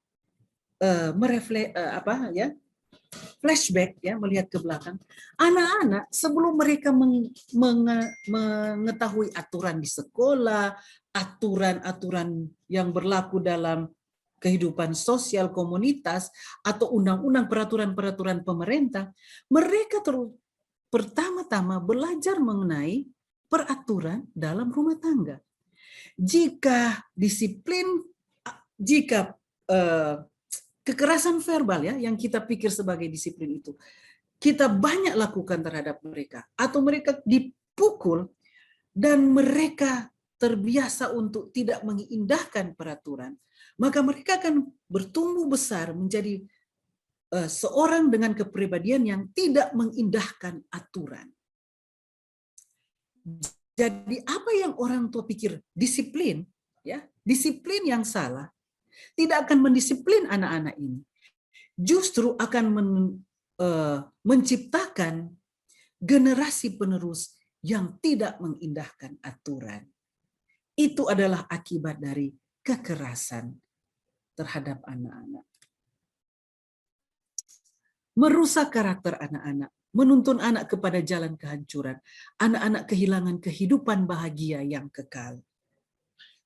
Speaker 1: flashback ya, melihat ke belakang, anak-anak sebelum mereka mengetahui aturan di sekolah, aturan-aturan yang berlaku dalam kehidupan sosial komunitas, atau undang-undang peraturan-peraturan pemerintah, mereka pertama-tama belajar mengenai peraturan dalam rumah tangga. Jika kekerasan verbal ya yang kita pikir sebagai disiplin itu kita banyak lakukan terhadap mereka, atau mereka dipukul dan mereka terbiasa untuk tidak mengindahkan peraturan, maka mereka akan bertumbuh besar menjadi seorang dengan kepribadian yang tidak mengindahkan aturan. Jadi apa yang orang tua pikir disiplin, ya, disiplin yang salah tidak akan mendisiplin anak-anak ini. Justru akan menciptakan generasi penerus yang tidak mengindahkan aturan. Itu adalah akibat dari kekerasan terhadap anak-anak. Merusak karakter anak-anak, menuntun anak kepada jalan kehancuran. Anak-anak kehilangan kehidupan bahagia yang kekal.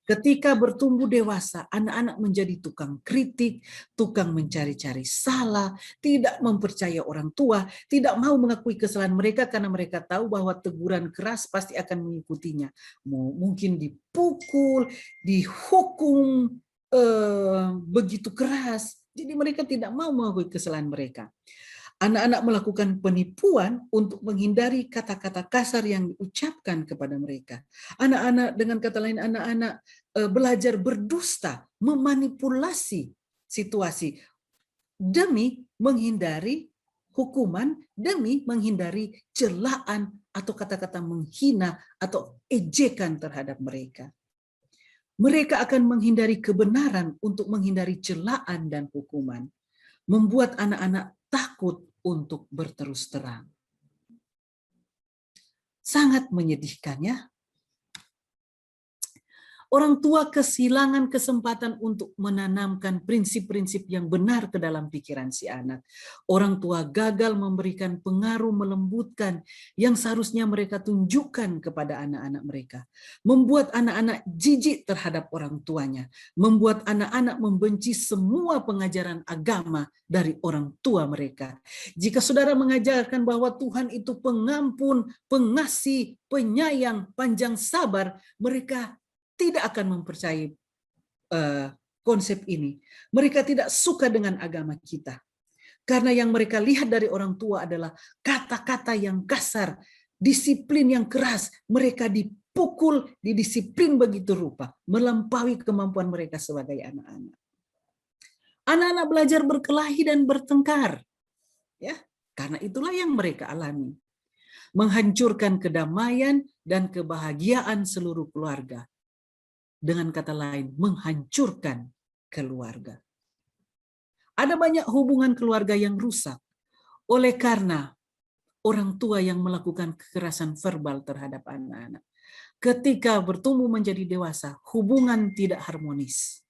Speaker 1: Ketika bertumbuh dewasa, anak-anak menjadi tukang kritik, tukang mencari-cari salah, tidak mempercaya orang tua, tidak mau mengakui kesalahan mereka karena mereka tahu bahwa teguran keras pasti akan mengikutinya. Mungkin dipukul, dihukum begitu keras. Jadi mereka tidak mau mengakui kesalahan mereka. Anak-anak melakukan penipuan untuk menghindari kata-kata kasar yang diucapkan kepada mereka. Anak-anak, dengan kata lain, anak-anak belajar berdusta, memanipulasi situasi demi menghindari hukuman, demi menghindari celaan atau kata-kata menghina atau ejekan terhadap mereka. Mereka akan menghindari kebenaran untuk menghindari celaan dan hukuman, membuat anak-anak takut untuk berterus terang. Sangat menyedihkan, ya. Orang tua kehilangan kesempatan untuk menanamkan prinsip-prinsip yang benar ke dalam pikiran si anak. Orang tua gagal memberikan pengaruh melembutkan yang seharusnya mereka tunjukkan kepada anak-anak mereka. Membuat anak-anak jijik terhadap orang tuanya. Membuat anak-anak membenci semua pengajaran agama dari orang tua mereka. Jika saudara mengajarkan bahwa Tuhan itu pengampun, pengasih, penyayang, panjang sabar, mereka tidak akan mempercayai konsep ini. Mereka tidak suka dengan agama kita. Karena yang mereka lihat dari orang tua adalah kata-kata yang kasar, disiplin yang keras. Mereka dipukul, didisiplin begitu rupa, melampaui kemampuan mereka sebagai anak-anak. Anak-anak belajar berkelahi dan bertengkar. Ya, karena itulah yang mereka alami. Menghancurkan kedamaian dan kebahagiaan seluruh keluarga. Dengan kata lain, menghancurkan keluarga. Ada banyak hubungan keluarga yang rusak oleh karena orang tua yang melakukan kekerasan verbal terhadap anak-anak. Ketika bertumbuh menjadi dewasa, hubungan tidak harmonis,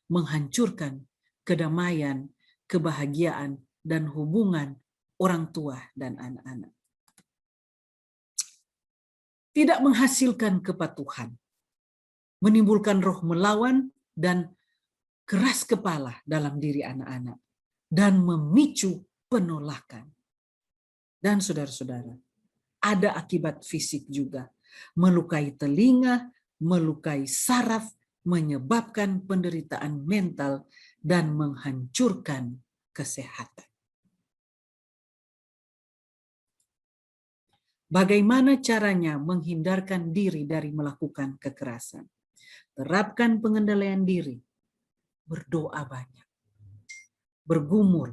Speaker 1: menghancurkan kedamaian, kebahagiaan, dan hubungan orang tua dan anak-anak. Tidak menghasilkan kepatuhan, menimbulkan roh melawan dan keras kepala dalam diri anak-anak, dan memicu penolakan. Dan saudara-saudara, ada akibat fisik juga, melukai telinga, melukai saraf, menyebabkan penderitaan mental, dan menghancurkan kesehatan. Bagaimana caranya menghindarkan diri dari melakukan kekerasan? Terapkan pengendalian diri, berdoa banyak, bergumul,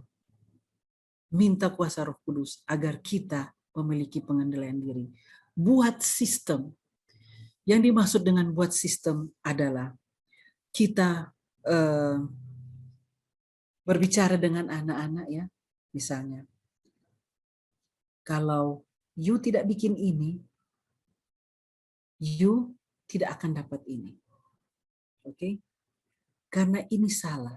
Speaker 1: minta kuasa Roh Kudus agar kita memiliki pengendalian diri. Buat sistem. Yang dimaksud dengan buat sistem adalah kita berbicara dengan anak-anak, ya, misalnya. Kalau you tidak bikin ini, you tidak akan dapat ini. Oke? Karena ini salah.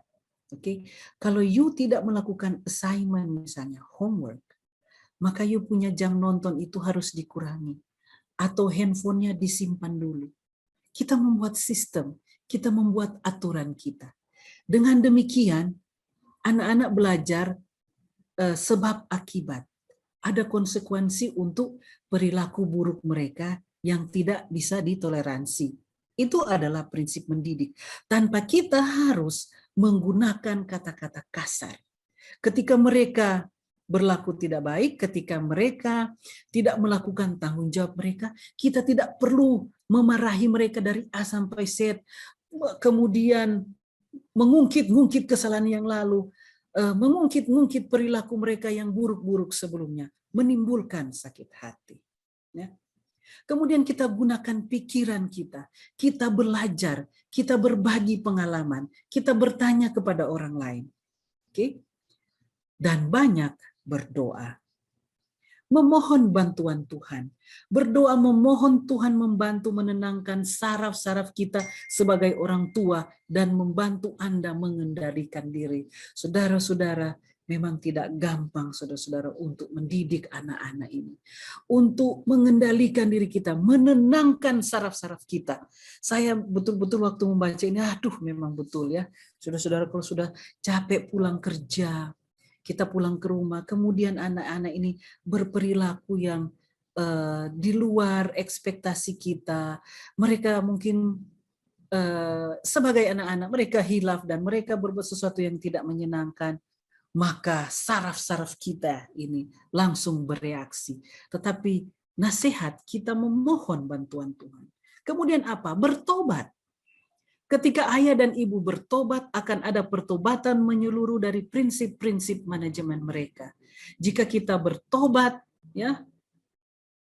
Speaker 1: Oke? Kalau you tidak melakukan assignment, misalnya homework, maka you punya jam nonton itu harus dikurangi. Atau handphonenya disimpan dulu. Kita membuat sistem, kita membuat aturan kita. Dengan demikian, anak-anak belajar sebab akibat. Ada konsekuensi untuk perilaku buruk mereka yang tidak bisa ditoleransi. Itu adalah prinsip mendidik. Tanpa kita harus menggunakan kata-kata kasar. Ketika mereka berlaku tidak baik, ketika mereka tidak melakukan tanggung jawab mereka, kita tidak perlu memarahi mereka dari A sampai Z, kemudian mengungkit-ungkit kesalahan yang lalu, mengungkit-ungkit perilaku mereka yang buruk-buruk sebelumnya, menimbulkan sakit hati. Ya. Kemudian kita gunakan pikiran kita belajar, kita berbagi pengalaman, kita bertanya kepada orang lain. Oke? Dan banyak berdoa. Memohon bantuan Tuhan. Berdoa memohon Tuhan membantu menenangkan saraf-saraf kita sebagai orang tua dan membantu Anda mengendalikan diri. Saudara-saudara, memang tidak gampang saudara-saudara untuk mendidik anak-anak ini. Untuk mengendalikan diri kita, menenangkan saraf-saraf kita. Saya betul-betul waktu membaca ini, aduh memang betul ya. Saudara-saudara kalau sudah capek pulang kerja, kita pulang ke rumah, kemudian anak-anak ini berperilaku yang di luar ekspektasi kita. Mereka mungkin sebagai anak-anak, mereka hilaf dan mereka berbuat sesuatu yang tidak menyenangkan. maka saraf-saraf kita ini langsung bereaksi. Tetapi nasihat kita memohon bantuan Tuhan. Kemudian apa? Bertobat. Ketika ayah dan ibu bertobat, akan ada pertobatan menyeluruh dari prinsip-prinsip manajemen mereka. Jika kita bertobat, ya,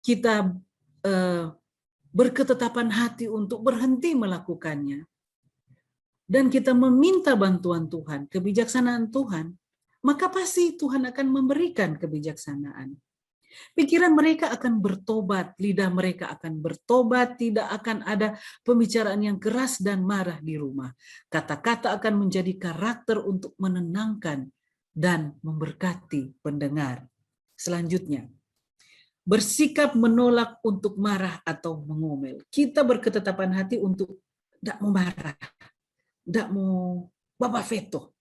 Speaker 1: kita berketetapan hati untuk berhenti melakukannya, dan kita meminta bantuan Tuhan, kebijaksanaan Tuhan, maka pasti Tuhan akan memberikan kebijaksanaan. Pikiran mereka akan bertobat, lidah mereka akan bertobat, tidak akan ada pembicaraan yang keras dan marah di rumah. Kata-kata akan menjadi karakter untuk menenangkan dan memberkati pendengar. Selanjutnya, bersikap menolak untuk marah atau mengomel. Kita berketetapan hati untuk tidak mau marah, tidak mau bapak veto.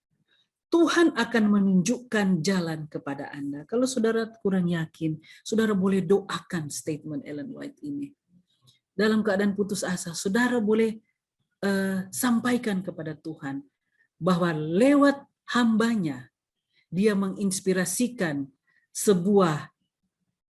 Speaker 1: Tuhan akan menunjukkan jalan kepada Anda. Kalau saudara kurang yakin, saudara boleh doakan statement Ellen White ini. Dalam keadaan putus asa, saudara boleh sampaikan kepada Tuhan bahwa lewat hambanya, dia menginspirasikan sebuah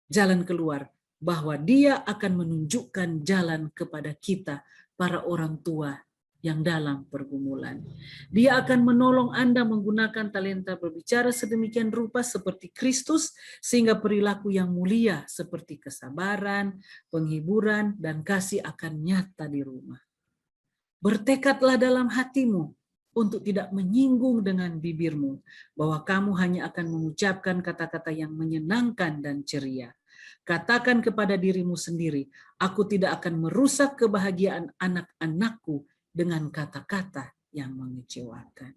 Speaker 1: jalan keluar, bahwa dia akan menunjukkan jalan kepada kita, para orang tua yang dalam pergumulan. Dia akan menolong Anda menggunakan talenta berbicara sedemikian rupa seperti Kristus, sehingga perilaku yang mulia seperti kesabaran, penghiburan, dan kasih akan nyata di rumah. Bertekadlah dalam hatimu untuk tidak menyinggung dengan bibirmu, bahwa kamu hanya akan mengucapkan kata-kata yang menyenangkan dan ceria. Katakan kepada dirimu sendiri, aku tidak akan merusak kebahagiaan anak-anakku dengan kata-kata yang mengecewakan.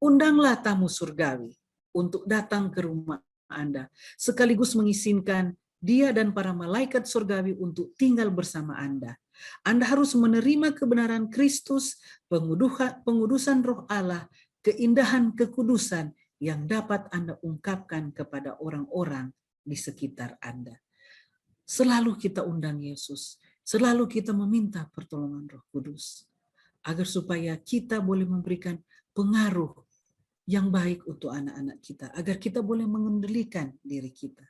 Speaker 1: Undanglah tamu surgawi untuk datang ke rumah Anda, sekaligus mengizinkan dia dan para malaikat surgawi untuk tinggal bersama Anda. Anda harus menerima kebenaran Kristus, pengudusan Roh Allah, keindahan kekudusan yang dapat Anda ungkapkan kepada orang-orang di sekitar Anda. Selalu kita undang Yesus, selalu kita meminta pertolongan Roh Kudus, agar supaya kita boleh memberikan pengaruh yang baik untuk anak-anak kita, agar kita boleh mengendalikan diri kita.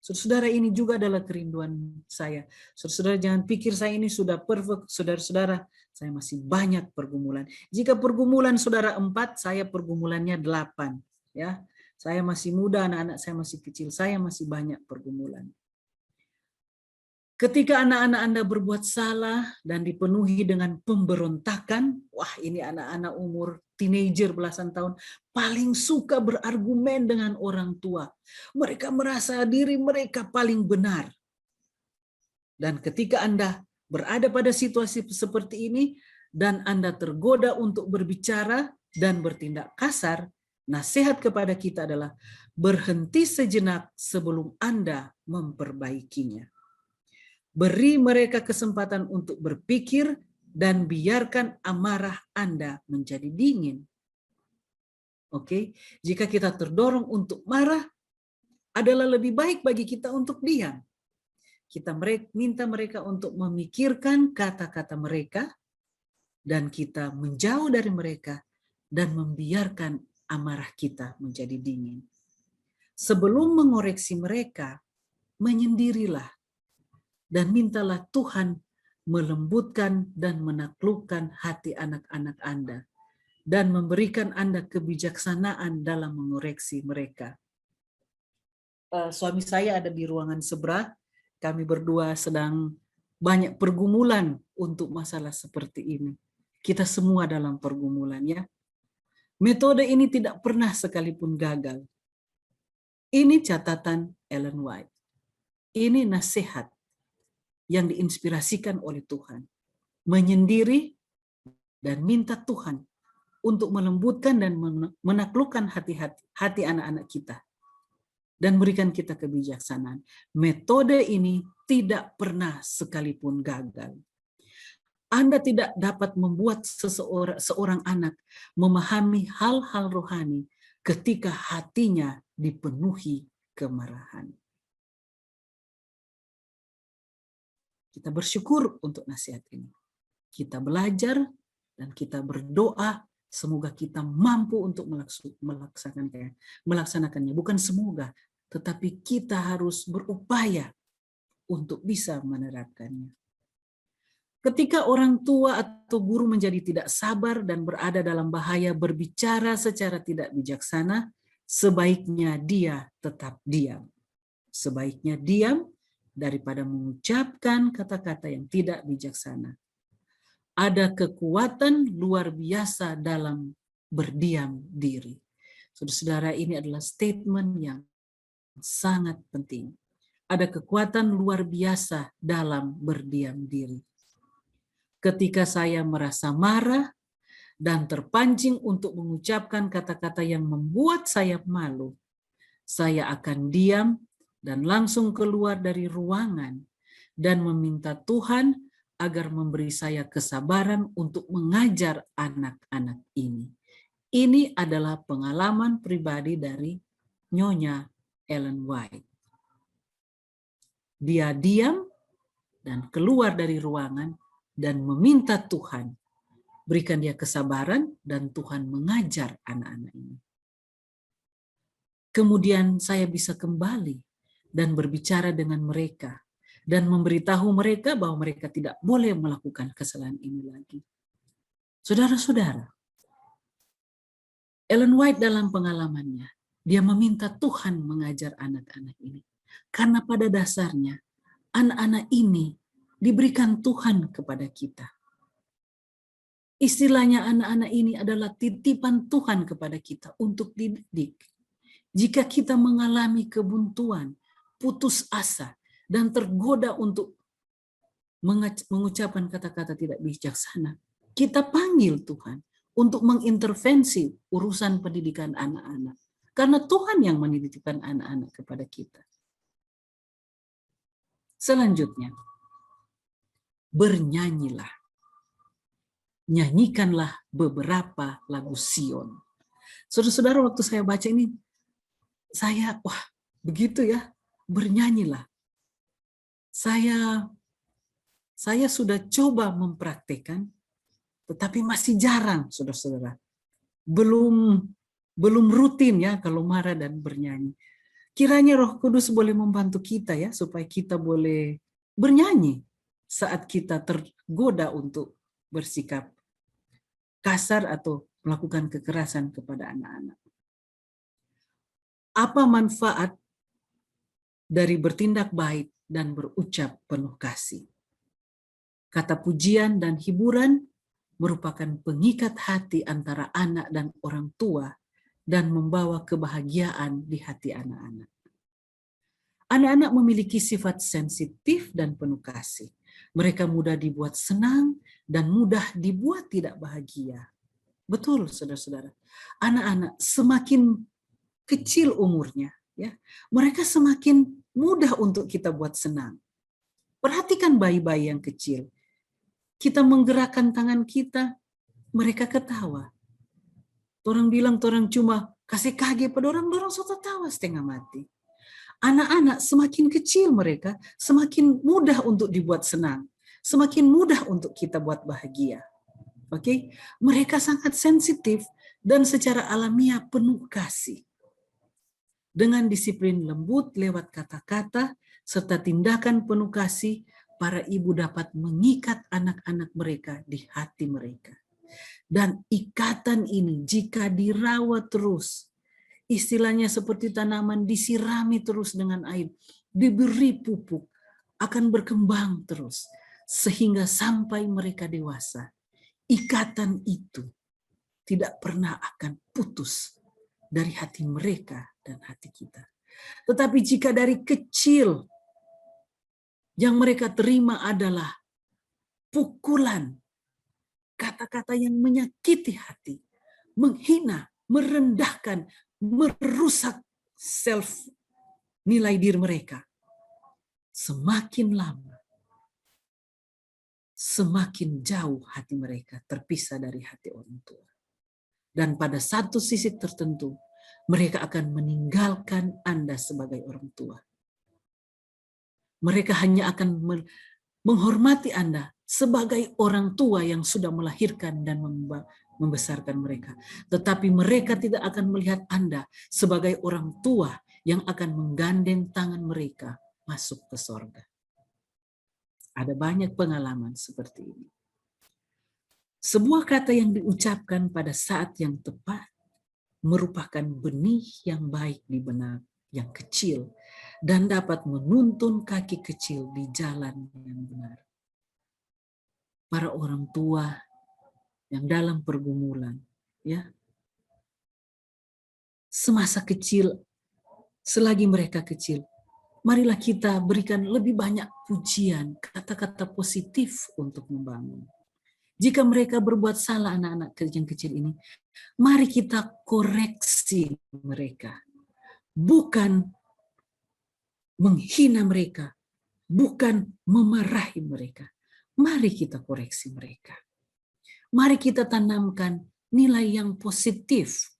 Speaker 1: Saudara, ini juga adalah kerinduan saya. Saudara, jangan pikir saya ini sudah perfect. Saudara, saya masih banyak pergumulan. Jika pergumulan saudara 4, saya pergumulannya 8. Ya, saya masih muda, anak-anak saya masih kecil, saya masih banyak pergumulan. Ketika anak-anak Anda berbuat salah dan dipenuhi dengan pemberontakan, wah, ini anak-anak umur teenager belasan tahun paling suka berargumen dengan orang tua. Mereka merasa diri mereka paling benar. Dan ketika Anda berada pada situasi seperti ini dan Anda tergoda untuk berbicara dan bertindak kasar, nasihat kepada kita adalah berhenti sejenak sebelum Anda memperbaikinya. Beri mereka kesempatan untuk berpikir dan biarkan amarah Anda menjadi dingin. Oke, jika kita terdorong untuk marah, adalah lebih baik bagi kita untuk diam. Kita minta mereka untuk memikirkan kata-kata mereka, dan kita menjauh dari mereka dan membiarkan amarah kita menjadi dingin. Sebelum mengoreksi mereka, menyendirilah. Dan mintalah Tuhan melembutkan dan menaklukkan hati anak-anak Anda dan memberikan Anda kebijaksanaan dalam mengoreksi mereka. Suami saya ada di ruangan sebelah, kami berdua sedang banyak pergumulan untuk masalah seperti ini. Kita semua dalam pergumulan, ya. Metode ini tidak pernah sekalipun gagal. Ini catatan Ellen White. Ini nasihat yang diinspirasikan oleh Tuhan. Menyendiri dan minta Tuhan untuk melembutkan dan menaklukkan hati anak-anak kita. Dan berikan kita kebijaksanaan. Metode ini tidak pernah sekalipun gagal. Anda tidak dapat membuat seorang anak memahami hal-hal rohani ketika hatinya dipenuhi kemarahan. Kita bersyukur untuk nasihat ini. Kita belajar dan kita berdoa Semoga kita mampu untuk melaksanakannya. Bukan semoga, tetapi kita harus berupaya untuk bisa menerapkannya. Ketika orang tua atau guru menjadi tidak sabar dan berada dalam bahaya berbicara secara tidak bijaksana, sebaiknya dia tetap diam. Sebaiknya diam daripada mengucapkan kata-kata yang tidak bijaksana. Ada kekuatan luar biasa dalam berdiam diri. Saudara-saudara, ini adalah statement yang sangat penting. Ada kekuatan luar biasa dalam berdiam diri. Ketika saya merasa marah dan terpancing untuk mengucapkan kata-kata yang membuat saya malu, saya akan diam dan langsung keluar dari ruangan dan meminta Tuhan agar memberi saya kesabaran untuk mengajar anak-anak ini. Ini adalah pengalaman pribadi dari Nyonya Ellen White. Dia diam dan keluar dari ruangan dan meminta Tuhan berikan dia kesabaran dan Tuhan mengajar anak-anak ini. Kemudian saya bisa kembali dan berbicara dengan mereka dan memberitahu mereka bahwa mereka tidak boleh melakukan kesalahan ini lagi. Saudara-saudara, Ellen White dalam pengalamannya, dia meminta Tuhan mengajar anak-anak ini. Karena pada dasarnya, anak-anak ini diberikan Tuhan kepada kita. Istilahnya anak-anak ini adalah titipan Tuhan kepada kita untuk dididik. Jika kita mengalami kebuntuan, putus asa, dan tergoda untuk mengucapkan kata-kata tidak bijaksana, kita panggil Tuhan untuk mengintervensi urusan pendidikan anak-anak. Karena Tuhan yang menitipkan anak-anak kepada kita. Selanjutnya, bernyanyilah. Nyanyikanlah beberapa lagu Sion. Saudara-saudara, waktu saya baca ini, saya, wah, begitu ya, bernyanyilah. Saya sudah coba mempraktekkan, tetapi masih jarang, saudara-saudara. Belum rutin ya kalau marah dan bernyanyi. Kiranya Roh Kudus boleh membantu kita ya, supaya kita boleh bernyanyi saat kita tergoda untuk bersikap kasar atau melakukan kekerasan kepada anak-anak. Apa manfaat dari bertindak baik dan berucap penuh kasih? Kata pujian dan hiburan merupakan pengikat hati antara anak dan orang tua dan membawa kebahagiaan di hati anak-anak. Anak-anak memiliki sifat sensitif dan penuh kasih. Mereka mudah dibuat senang dan mudah dibuat tidak bahagia. Betul, saudara-saudara. Anak-anak semakin kecil umurnya, ya, mereka semakin mudah untuk kita buat senang. Perhatikan bayi-bayi yang kecil. Kita menggerakkan tangan kita, mereka ketawa. Orang bilang, orang cuma kasih kaget pada orang sudah tawa setengah mati. Anak-anak semakin kecil mereka, semakin mudah untuk dibuat senang. Semakin mudah untuk kita buat bahagia. Oke, mereka sangat sensitif dan secara alamiah penuh kasih. Dengan disiplin lembut lewat kata-kata serta tindakan penuh kasih, para ibu dapat mengikat anak-anak mereka di hati mereka. Dan ikatan ini jika dirawat terus, istilahnya seperti tanaman disirami terus dengan air, diberi pupuk, akan berkembang terus sehingga sampai mereka dewasa. Ikatan itu tidak pernah akan putus dari hati mereka dan hati kita. Tetapi jika dari kecil yang mereka terima adalah pukulan, kata-kata yang menyakiti hati, menghina, merendahkan, merusak self nilai diri mereka, semakin lama, semakin jauh hati mereka terpisah dari hati orang tua. Dan pada satu sisi tertentu, mereka akan meninggalkan Anda sebagai orang tua. Mereka hanya akan menghormati Anda sebagai orang tua yang sudah melahirkan dan membesarkan mereka. Tetapi mereka tidak akan melihat Anda sebagai orang tua yang akan menggandeng tangan mereka masuk ke sorga. Ada banyak pengalaman seperti ini. Sebuah kata yang diucapkan pada saat yang tepat merupakan benih yang baik di benak yang kecil dan dapat menuntun kaki kecil di jalan yang benar. Para orang tua yang dalam pergumulan, ya, semasa kecil, selagi mereka kecil, marilah kita berikan lebih banyak pujian, kata-kata positif untuk membangun. Jika mereka berbuat salah, anak-anak yang kecil ini, mari kita koreksi mereka. Bukan menghina mereka, bukan memarahi mereka. Mari kita koreksi mereka. Mari kita tanamkan nilai yang positif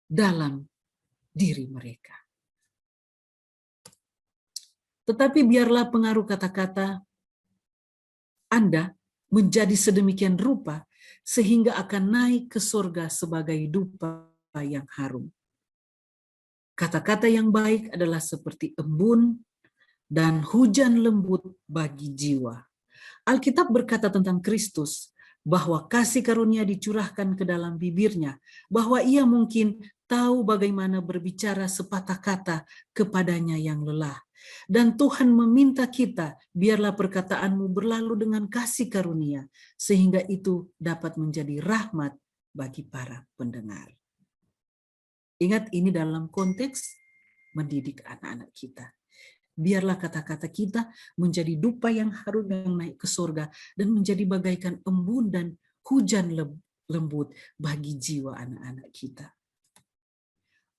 Speaker 1: dalam diri mereka. Tetapi biarlah pengaruh kata-kata Anda menjadi sedemikian rupa sehingga akan naik ke surga sebagai dupa yang harum. Kata-kata yang baik adalah seperti embun dan hujan lembut bagi jiwa. Alkitab berkata tentang Kristus bahwa kasih karunia dicurahkan ke dalam bibirnya, bahwa ia mungkin tahu bagaimana berbicara sepatah kata kepadanya yang lelah. Dan Tuhan meminta kita, biarlah perkataanmu berlalu dengan kasih karunia, sehingga itu dapat menjadi rahmat bagi para pendengar. Ingat, ini dalam konteks mendidik anak-anak kita. Biarlah kata-kata kita menjadi dupa yang harum yang naik ke surga dan menjadi bagaikan embun dan hujan lembut bagi jiwa anak-anak kita.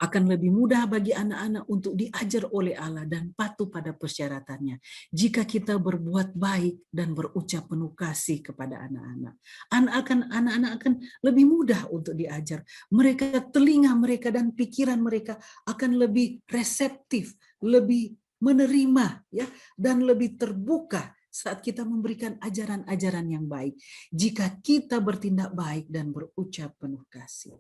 Speaker 1: Akan lebih mudah bagi anak-anak untuk diajar oleh Allah dan patuh pada persyaratannya jika kita berbuat baik dan berucap penuh kasih kepada anak-anak. Anak-anak akan lebih mudah untuk diajar. Mereka, telinga mereka dan pikiran mereka akan lebih reseptif, lebih menerima, ya, dan lebih terbuka saat kita memberikan ajaran-ajaran yang baik. Jika kita bertindak baik dan berucap penuh kasih.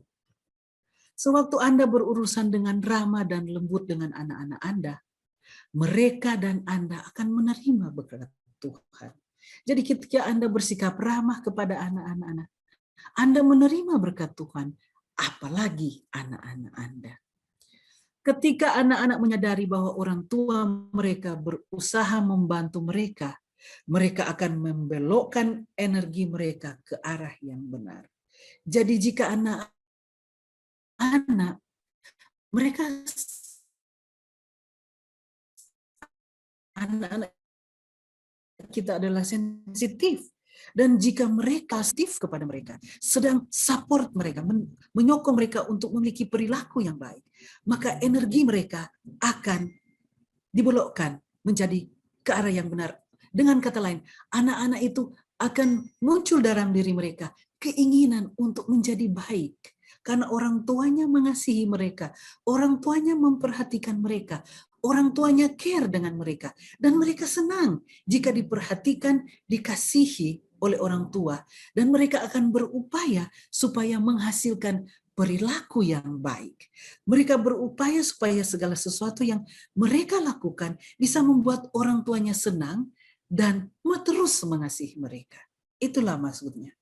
Speaker 1: Sewaktu Anda berurusan dengan ramah dan lembut dengan anak-anak Anda, mereka dan Anda akan menerima berkat Tuhan. Jadi ketika Anda bersikap ramah kepada anak-anak Anda menerima berkat Tuhan, apalagi anak-anak Anda. Ketika anak-anak menyadari bahwa orang tua mereka berusaha membantu mereka, mereka akan membelokkan energi mereka ke arah yang benar. Jadi jika anak-anak kita adalah sensitif. Dan jika mereka aktif kepada mereka, sedang support mereka, menyokong mereka untuk memiliki perilaku yang baik, maka energi mereka akan dibelokkan menjadi ke arah yang benar. Dengan kata lain, anak-anak itu akan muncul dalam diri mereka keinginan untuk menjadi baik. Karena orang tuanya mengasihi mereka, orang tuanya memperhatikan mereka, orang tuanya care dengan mereka, dan mereka senang jika diperhatikan, dikasihi oleh orang tua, dan mereka akan berupaya supaya menghasilkan perilaku yang baik. Mereka berupaya supaya segala sesuatu yang mereka lakukan bisa membuat orang tuanya senang dan terus mengasihi mereka. Itulah maksudnya.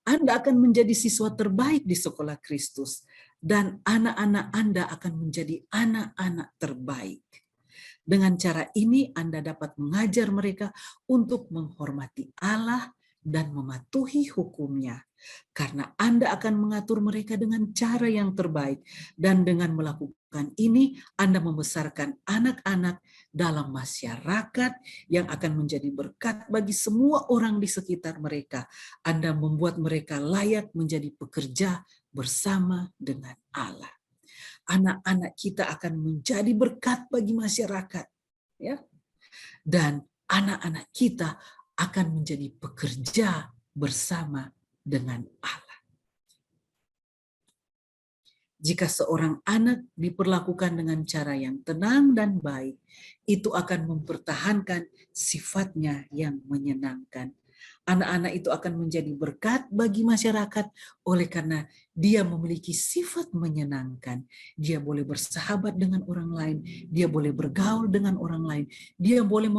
Speaker 1: Anda akan menjadi siswa terbaik di sekolah Kristus, dan anak-anak Anda akan menjadi anak-anak terbaik. Dengan cara ini Anda dapat mengajar mereka untuk menghormati Allah dan mematuhi hukum-Nya. Karena Anda akan mengatur mereka dengan cara yang terbaik, dan dengan melakukan ini Anda membesarkan anak-anak dalam masyarakat yang akan menjadi berkat bagi semua orang di sekitar mereka. Anda membuat mereka layak menjadi pekerja bersama dengan Allah. Anak-anak kita akan menjadi berkat bagi masyarakat, ya. Dan anak-anak kita akan menjadi pekerja bersama dengan Allah. Jika seorang anak diperlakukan dengan cara yang tenang dan baik, itu akan mempertahankan sifatnya yang menyenangkan. Anak-anak itu akan menjadi berkat bagi masyarakat oleh karena dia memiliki sifat menyenangkan. Dia boleh bersahabat dengan orang lain, dia boleh bergaul dengan orang lain, dia boleh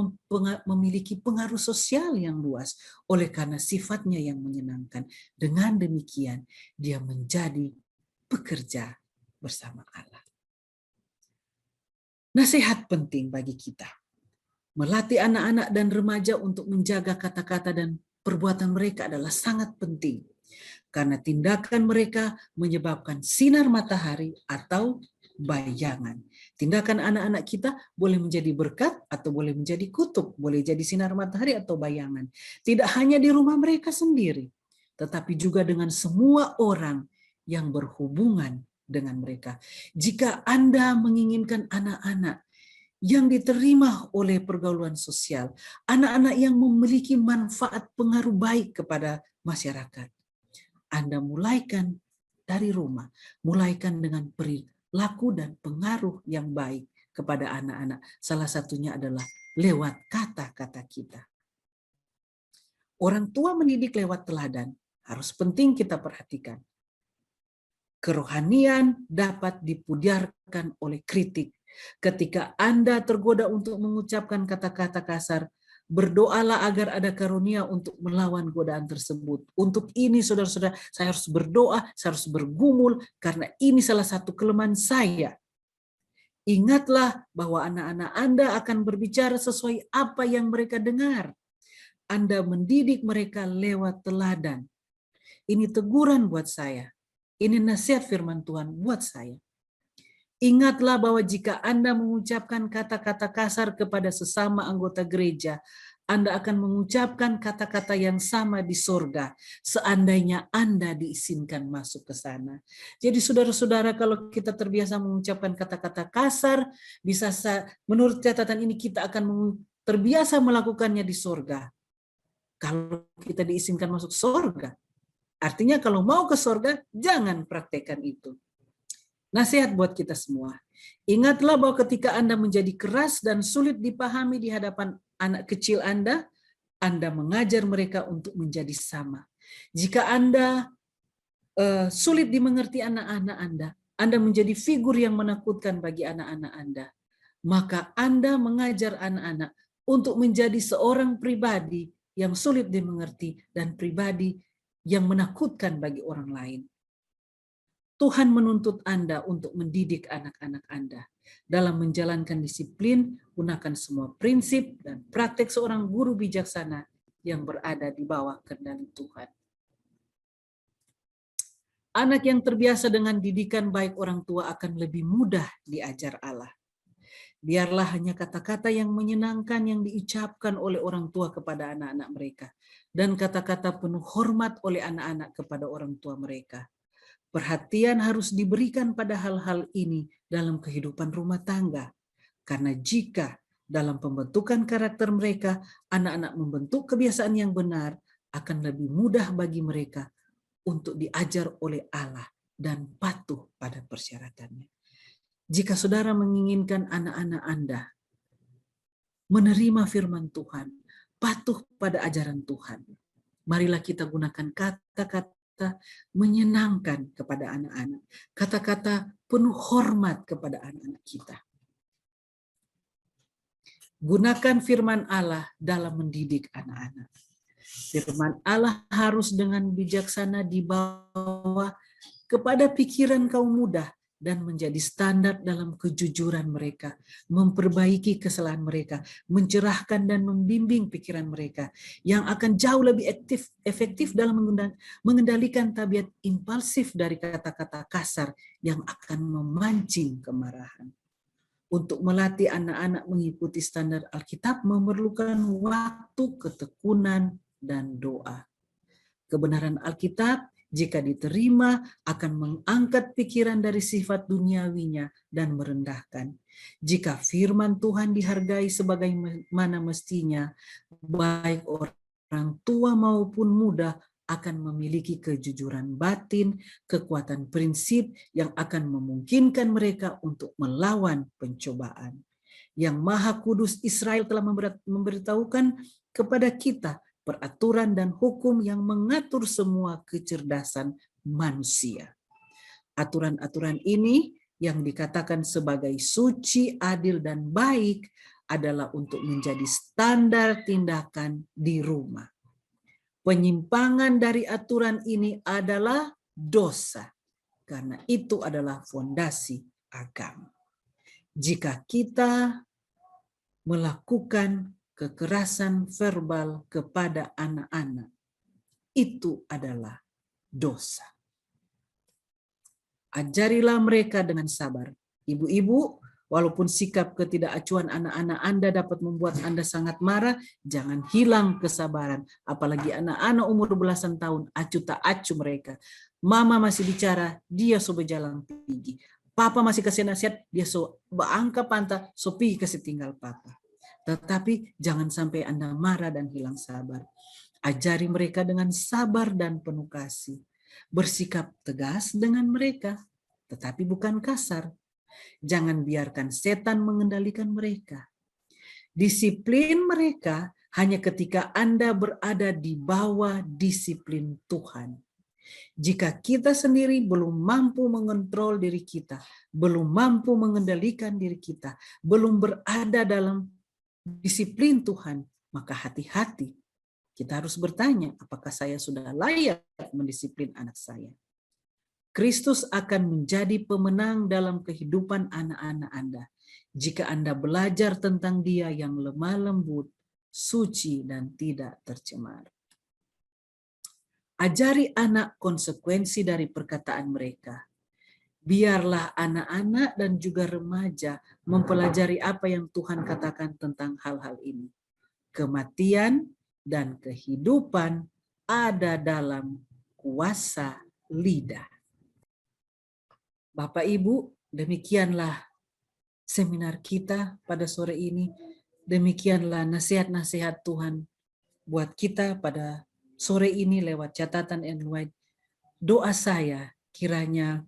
Speaker 1: memiliki pengaruh sosial yang luas oleh karena sifatnya yang menyenangkan. Dengan demikian, dia menjadi pekerja bersama Allah. Nasihat penting bagi kita. Melatih anak-anak dan remaja untuk menjaga kata-kata dan perbuatan mereka adalah sangat penting. Karena tindakan mereka menyebabkan sinar matahari atau bayangan. Tindakan anak-anak kita boleh menjadi berkat atau boleh menjadi kutub, boleh jadi sinar matahari atau bayangan. Tidak hanya di rumah mereka sendiri, tetapi juga dengan semua orang yang berhubungan dengan mereka. Jika Anda menginginkan anak-anak yang diterima oleh pergaulan sosial, anak-anak yang memiliki manfaat pengaruh baik kepada masyarakat, Anda mulaikan dari rumah, mulaikan dengan perilaku dan pengaruh yang baik kepada anak-anak. Salah satunya adalah lewat kata-kata kita. Orang tua mendidik lewat teladan, harus penting kita perhatikan. Kerohanian dapat dipudarkan oleh kritik. Ketika Anda tergoda untuk mengucapkan kata-kata kasar, berdoalah agar ada karunia untuk melawan godaan tersebut. Untuk ini, saudara-saudara, saya harus berdoa, saya harus bergumul, karena ini salah satu kelemahan saya. Ingatlah bahwa anak-anak Anda akan berbicara sesuai apa yang mereka dengar. Anda mendidik mereka lewat teladan. Ini teguran buat saya. Ini nasihat firman Tuhan buat saya. Ingatlah bahwa jika Anda mengucapkan kata-kata kasar kepada sesama anggota gereja, Anda akan mengucapkan kata-kata yang sama di sorga, seandainya Anda diizinkan masuk ke sana. Jadi saudara-saudara, kalau kita terbiasa mengucapkan kata-kata kasar, bisa menurut catatan ini kita akan terbiasa melakukannya di sorga. Kalau kita diizinkan masuk sorga, artinya kalau mau ke sorga, jangan praktekkan itu. Nasihat buat kita semua. Ingatlah bahwa ketika Anda menjadi keras dan sulit dipahami di hadapan anak kecil Anda mengajar mereka untuk menjadi sama. Jika Anda sulit dimengerti anak-anak Anda menjadi figur yang menakutkan bagi anak-anak Anda, maka Anda mengajar anak-anak untuk menjadi seorang pribadi yang sulit dimengerti dan pribadi yang menakutkan bagi orang lain. Tuhan menuntut Anda untuk mendidik anak-anak Anda. Dalam menjalankan disiplin, gunakan semua prinsip dan praktek seorang guru bijaksana yang berada di bawah kendali Tuhan. Anak yang terbiasa dengan didikan baik orang tua akan lebih mudah diajar Allah. Biarlah hanya kata-kata yang menyenangkan yang diucapkan oleh orang tua kepada anak-anak mereka, dan kata-kata penuh hormat oleh anak-anak kepada orang tua mereka. Perhatian harus diberikan pada hal-hal ini dalam kehidupan rumah tangga. Karena jika dalam pembentukan karakter mereka, anak-anak membentuk kebiasaan yang benar, akan lebih mudah bagi mereka untuk diajar oleh Allah dan patuh pada persyaratannya. Jika saudara menginginkan anak-anak Anda menerima firman Tuhan, patuh pada ajaran Tuhan, marilah kita gunakan kata-kata menyenangkan kepada anak-anak, kata-kata penuh hormat kepada anak-anak kita. Gunakan firman Allah dalam mendidik anak-anak. Firman Allah harus dengan bijaksana dibawa kepada pikiran kaum muda dan menjadi standar dalam kejujuran mereka, memperbaiki kesalahan mereka, mencerahkan dan membimbing pikiran mereka, yang akan jauh lebih efektif dalam mengendalikan tabiat impulsif dari kata-kata kasar yang akan memancing kemarahan. Untuk melatih anak-anak mengikuti standar Alkitab memerlukan waktu, ketekunan, dan doa. Kebenaran Alkitab jika diterima akan mengangkat pikiran dari sifat duniawinya dan merendahkan. Jika firman Tuhan dihargai sebagaimana mestinya, baik orang tua maupun muda akan memiliki kejujuran batin, kekuatan prinsip yang akan memungkinkan mereka untuk melawan pencobaan. Yang Maha Kudus Israel telah memberitahukan kepada kita peraturan dan hukum yang mengatur semua kecerdasan manusia. Aturan-aturan ini yang dikatakan sebagai suci, adil, dan baik adalah untuk menjadi standar tindakan di rumah. Penyimpangan dari aturan ini adalah dosa, karena itu adalah fondasi agama. Jika kita melakukan kekerasan verbal kepada anak-anak, itu adalah dosa. Ajarilah mereka dengan sabar. Ibu-ibu, walaupun sikap ketidakacuan anak-anak Anda dapat membuat Anda sangat marah, jangan hilang kesabaran. Apalagi anak-anak umur belasan tahun, acu tak acu mereka. Mama masih bicara, dia so berjalan pergi. Papa masih kasih nasihat, dia so berangka pantat, so pergi kasih tinggal papa. Tetapi jangan sampai Anda marah dan hilang sabar. Ajari mereka dengan sabar dan penuh kasih. Bersikap tegas dengan mereka, tetapi bukan kasar. Jangan biarkan setan mengendalikan mereka. Disiplin mereka hanya ketika Anda berada di bawah disiplin Tuhan. Jika kita sendiri belum mampu mengontrol diri kita, belum mampu mengendalikan diri kita, belum berada dalam disiplin Tuhan, maka hati-hati. Kita harus bertanya, apakah saya sudah layak mendisiplin anak saya? Kristus akan menjadi pemenang dalam kehidupan anak-anak Anda jika Anda belajar tentang Dia yang lemah lembut, suci, dan tidak tercemar. Ajari anak konsekuensi dari perkataan mereka. Biarlah anak-anak dan juga remaja mempelajari apa yang Tuhan katakan tentang hal-hal ini. Kematian dan kehidupan ada dalam kuasa lidah. Bapak Ibu, demikianlah seminar kita pada sore ini. Demikianlah nasihat-nasihat Tuhan buat kita pada sore ini lewat catatan Ellen White. Doa saya kiranya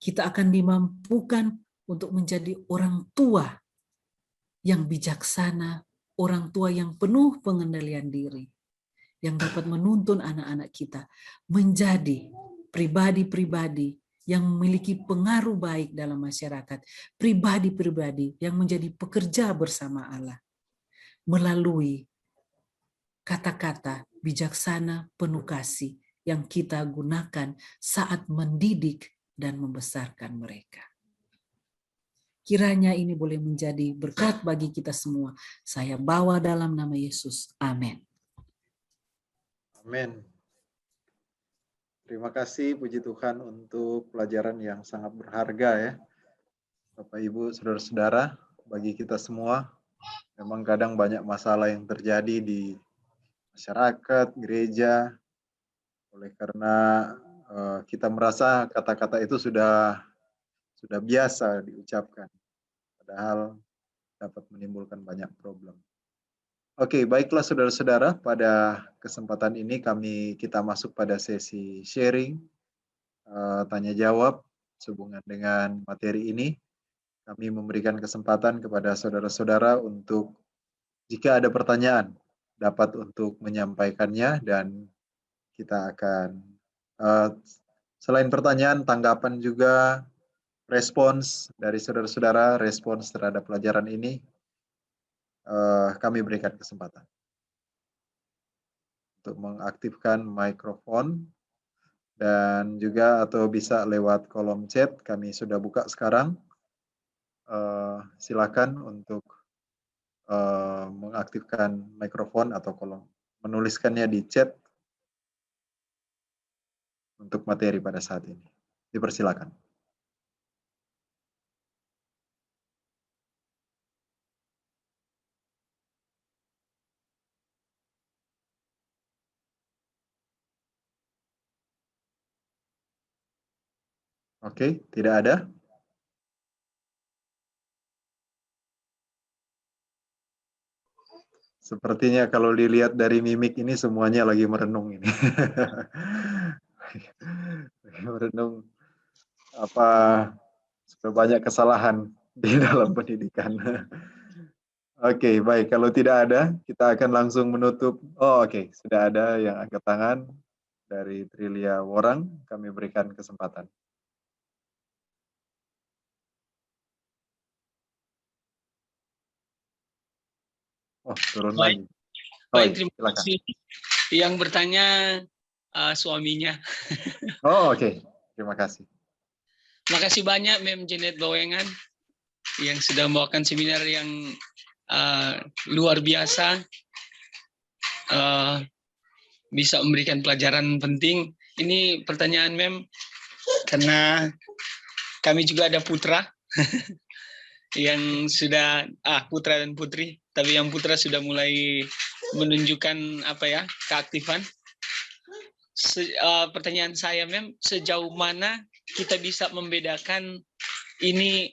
Speaker 1: kita akan dimampukan untuk menjadi orang tua yang bijaksana, orang tua yang penuh pengendalian diri, yang dapat menuntun anak-anak kita menjadi pribadi-pribadi yang memiliki pengaruh baik dalam masyarakat, pribadi-pribadi yang menjadi pekerja bersama Allah melalui kata-kata bijaksana penuh kasih yang kita gunakan saat mendidik dan membesarkan mereka. Kiranya ini boleh menjadi berkat bagi kita semua. Saya bawa dalam nama Yesus. Amin.
Speaker 2: Amin. Terima kasih, puji Tuhan, untuk pelajaran yang sangat berharga ya. Bapak, Ibu, Saudara-saudara, bagi kita semua, memang kadang banyak masalah yang terjadi di masyarakat, gereja, oleh karena kita merasa kata-kata itu sudah biasa diucapkan, padahal dapat menimbulkan banyak problem. Oke, baiklah saudara-saudara, pada kesempatan ini kita masuk pada sesi sharing, tanya jawab sehubungan dengan materi ini. Kami memberikan kesempatan kepada saudara-saudara untuk jika ada pertanyaan dapat untuk menyampaikannya, dan kita akan selain pertanyaan, tanggapan juga, respons dari saudara-saudara, respons terhadap pelajaran ini, kami berikan kesempatan untuk mengaktifkan mikrofon, dan juga atau bisa lewat kolom chat, kami sudah buka sekarang. Silakan untuk mengaktifkan mikrofon atau kolom, menuliskannya di chat untuk materi pada saat ini. Dipersilakan. Oke, tidak ada. Sepertinya kalau dilihat dari mimik ini semuanya lagi merenung ini. Lagi merenung apa sudah banyak kesalahan di dalam pendidikan. Oke, baik. Kalau tidak ada, kita akan langsung menutup. Oh, oke. Sudah ada yang angkat tangan dari Trilia Worang. Kami berikan kesempatan. Oh, turun
Speaker 3: Baik,
Speaker 2: lagi. Oh,
Speaker 3: baik,
Speaker 2: iya.
Speaker 3: terima
Speaker 2: Silakan.
Speaker 3: kasih. Yang bertanya suaminya.
Speaker 2: Oh, oke. Terima kasih.
Speaker 3: Makasih banyak Mem Janet Bawengan yang sudah membawakan seminar yang luar biasa, bisa memberikan pelajaran penting. Ini pertanyaan Mem, karena kami juga ada putra yang sudah putra dan putri, tapi yang putra sudah mulai menunjukkan keaktifan. Pertanyaan saya Mem, sejauh mana kita bisa membedakan ini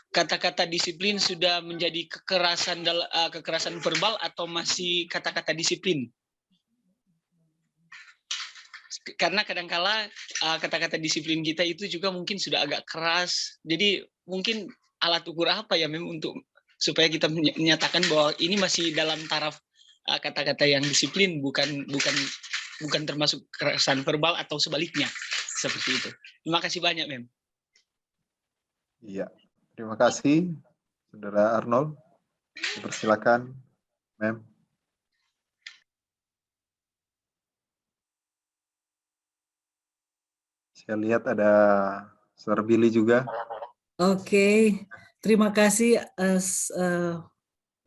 Speaker 3: kata-kata disiplin sudah menjadi kekerasan verbal atau masih kata-kata disiplin? Karena kadangkala kata-kata disiplin kita itu juga mungkin sudah agak keras. Jadi mungkin alat ukur apa ya Mem untuk supaya kita menyatakan bahwa ini masih dalam taraf kata-kata yang disiplin, bukan termasuk kekerasan verbal atau sebaliknya, seperti itu. Terima kasih banyak Mem.
Speaker 2: Iya. Terima kasih, Saudara Arnold. Dipersilakan, Mem. Saya lihat ada Saudara Billy juga.
Speaker 1: Oke, terima kasih.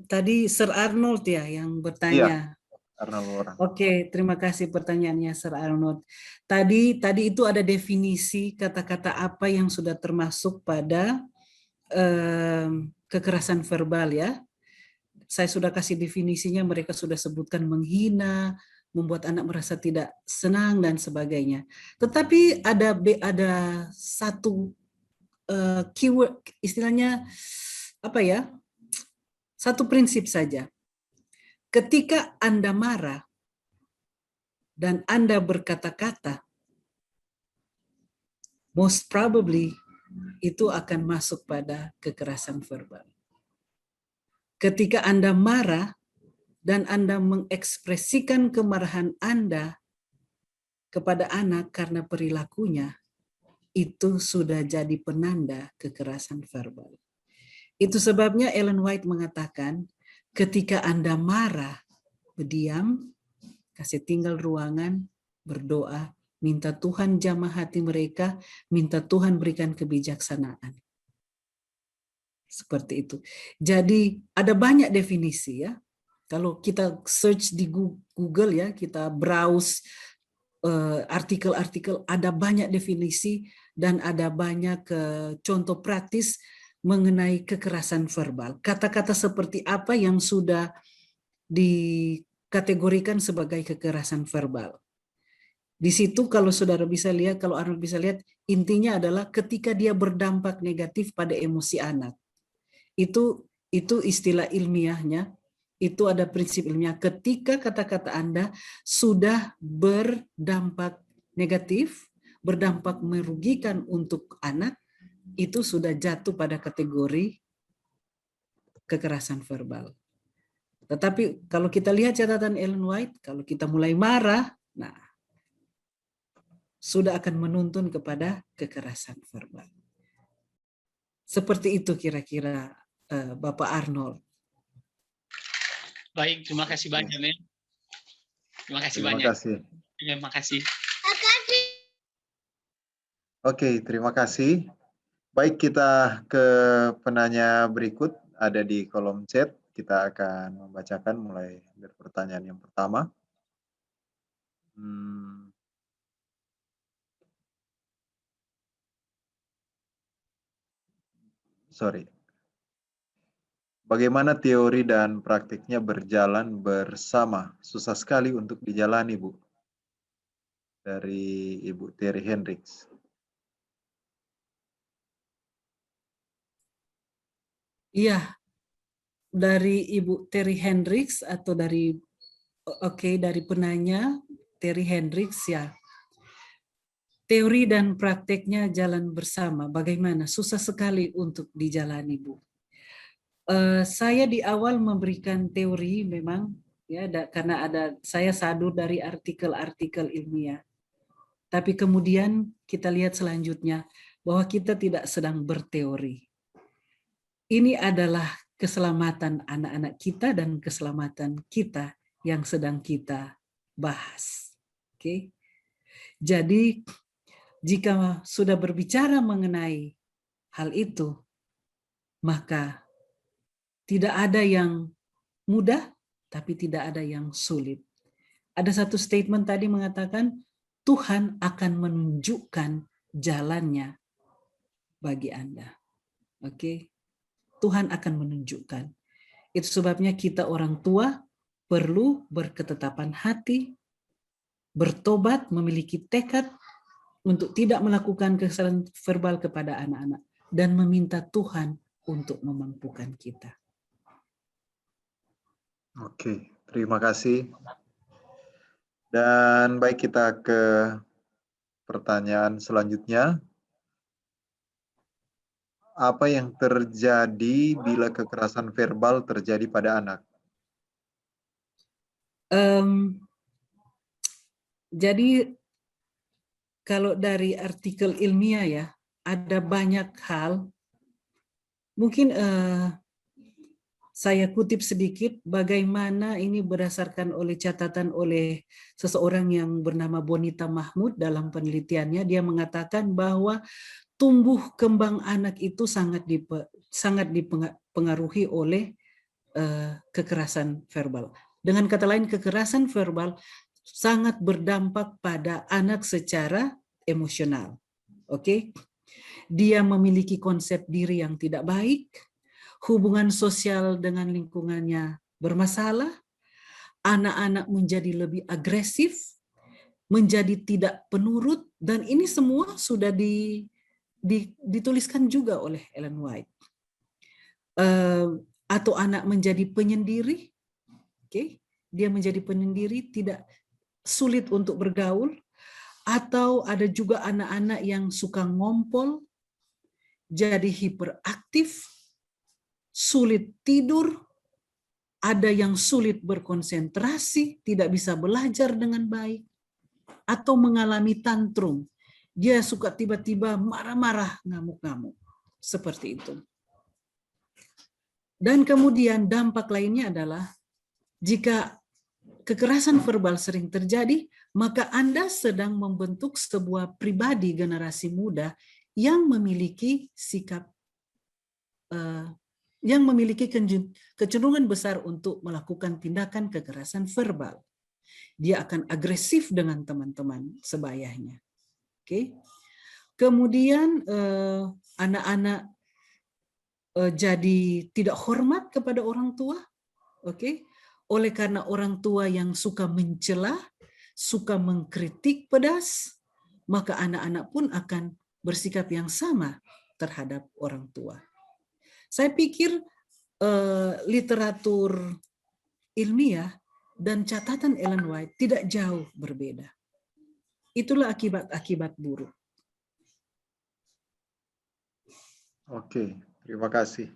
Speaker 1: Tadi Sir Arnold ya yang
Speaker 2: Iya,
Speaker 1: bertanya.
Speaker 2: Arnold Worang.
Speaker 1: Oke, terima kasih pertanyaannya Sir Arnold. Tadi itu ada definisi kata-kata apa yang sudah termasuk pada kekerasan verbal ya. Saya sudah kasih definisinya, mereka sudah sebutkan menghina, membuat anak merasa tidak senang dan sebagainya. Tetapi ada satu keyword, istilahnya apa ya? Satu prinsip saja. Ketika Anda marah dan Anda berkata-kata, most probably itu akan masuk pada kekerasan verbal. Ketika Anda marah dan Anda mengekspresikan kemarahan Anda kepada anak karena perilakunya, itu sudah jadi penanda kekerasan verbal. Itu sebabnya Ellen White mengatakan, ketika Anda marah, berdiam, kasih tinggal ruangan, berdoa, minta Tuhan jamah hati mereka, minta Tuhan berikan kebijaksanaan. Seperti itu. Jadi ada banyak definisi ya. Kalau kita search di Google ya, kita browse artikel-artikel, ada banyak definisi dan ada banyak contoh praktis mengenai kekerasan verbal. Kata-kata seperti apa yang sudah dikategorikan sebagai kekerasan verbal. Di situ kalau saudara bisa lihat, kalau Arnold bisa lihat, intinya adalah ketika dia berdampak negatif pada emosi anak. Itu istilah ilmiahnya, itu ada prinsip ilmiah. Ketika kata-kata Anda sudah berdampak negatif, berdampak merugikan untuk anak, itu sudah jatuh pada kategori kekerasan verbal. Tetapi kalau kita lihat catatan Ellen White, kalau kita mulai marah, nah sudah akan menuntun kepada kekerasan verbal. Seperti itu kira-kira Bapak Arnold.
Speaker 3: Baik, terima kasih banyak Mem. Terima kasih
Speaker 2: Terima
Speaker 3: banyak.
Speaker 2: kasih.
Speaker 3: Terima kasih.
Speaker 2: Oke, terima kasih. Baik, kita ke penanya berikut, ada di kolom chat. Kita akan membacakan mulai dari pertanyaan yang pertama. Bagaimana teori dan praktiknya berjalan bersama? Susah sekali untuk dijalani, Bu. Dari Ibu Terry Hendricks.
Speaker 1: Iya, dari Ibu Terry Hendricks atau dari dari penanya Terry Hendricks ya. Teori dan prakteknya jalan bersama. Bagaimana? Susah sekali untuk dijalani, Bu. Saya di awal memberikan teori memang ya, karena saya sadur dari artikel-artikel ilmiah. Tapi kemudian kita lihat selanjutnya bahwa kita tidak sedang berteori. Ini adalah keselamatan anak-anak kita dan keselamatan kita yang sedang kita bahas. Oke. Jadi jika sudah berbicara mengenai hal itu, maka tidak ada yang mudah, tapi tidak ada yang sulit. Ada satu statement tadi mengatakan, Tuhan akan menunjukkan jalannya bagi Anda. Oke, Tuhan akan menunjukkan. Itu sebabnya kita orang tua perlu berketetapan hati, bertobat, memiliki tekad untuk tidak melakukan kesalahan verbal kepada anak-anak, dan meminta Tuhan untuk memampukan kita.
Speaker 2: Oke, terima kasih. Dan baik, kita ke pertanyaan selanjutnya. Apa yang terjadi bila kekerasan verbal terjadi pada anak?
Speaker 1: Jadi kalau dari artikel ilmiah ya, ada banyak hal. Mungkin saya kutip sedikit bagaimana ini berdasarkan oleh catatan oleh seseorang yang bernama Bonita Mahmud dalam penelitiannya. Dia mengatakan bahwa tumbuh kembang anak itu sangat dipengaruhi oleh kekerasan verbal. Dengan kata lain, kekerasan verbal sangat berdampak pada anak secara emosional. Oke? Dia memiliki konsep diri yang tidak baik, hubungan sosial dengan lingkungannya bermasalah, anak-anak menjadi lebih agresif, menjadi tidak penurut, dan ini semua sudah dituliskan juga oleh Ellen White. Atau anak menjadi penyendiri, okay? Dia menjadi penyendiri, tidak sulit untuk bergaul, atau ada juga anak-anak yang suka ngompol, jadi hiperaktif, sulit tidur, ada yang sulit berkonsentrasi, tidak bisa belajar dengan baik, atau mengalami tantrum. Dia suka tiba-tiba marah-marah, ngamuk-ngamuk. Seperti itu. Dan kemudian dampak lainnya adalah jika kekerasan verbal sering terjadi, maka Anda sedang membentuk sebuah pribadi generasi muda yang memiliki sikap yang memiliki kecenderungan besar untuk melakukan tindakan kekerasan verbal. Dia akan agresif dengan teman-teman sebayanya. Oke. Kemudian anak-anak jadi tidak hormat kepada orang tua. Oke. Oleh karena orang tua yang suka mencela, suka mengkritik pedas, maka anak-anak pun akan bersikap yang sama terhadap orang tua. Saya pikir literatur ilmiah dan catatan Ellen White tidak jauh berbeda. Itulah akibat-akibat buruk.
Speaker 2: Oke, terima kasih.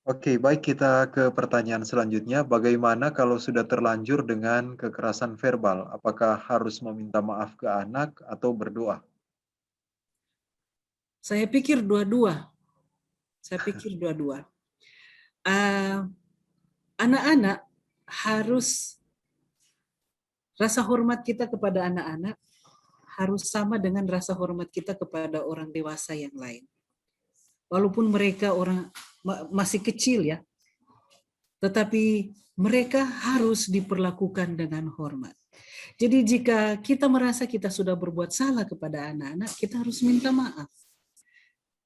Speaker 2: Oke, baik, kita ke pertanyaan selanjutnya. Bagaimana kalau sudah terlanjur dengan kekerasan verbal? Apakah harus meminta maaf ke anak atau berdoa?
Speaker 1: Saya pikir dua-dua. Anak-anak harus, rasa hormat kita kepada anak-anak harus sama dengan rasa hormat kita kepada orang dewasa yang lain. Walaupun mereka masih kecil ya, tetapi mereka harus diperlakukan dengan hormat. Jadi jika kita merasa kita sudah berbuat salah kepada anak-anak, kita harus minta maaf.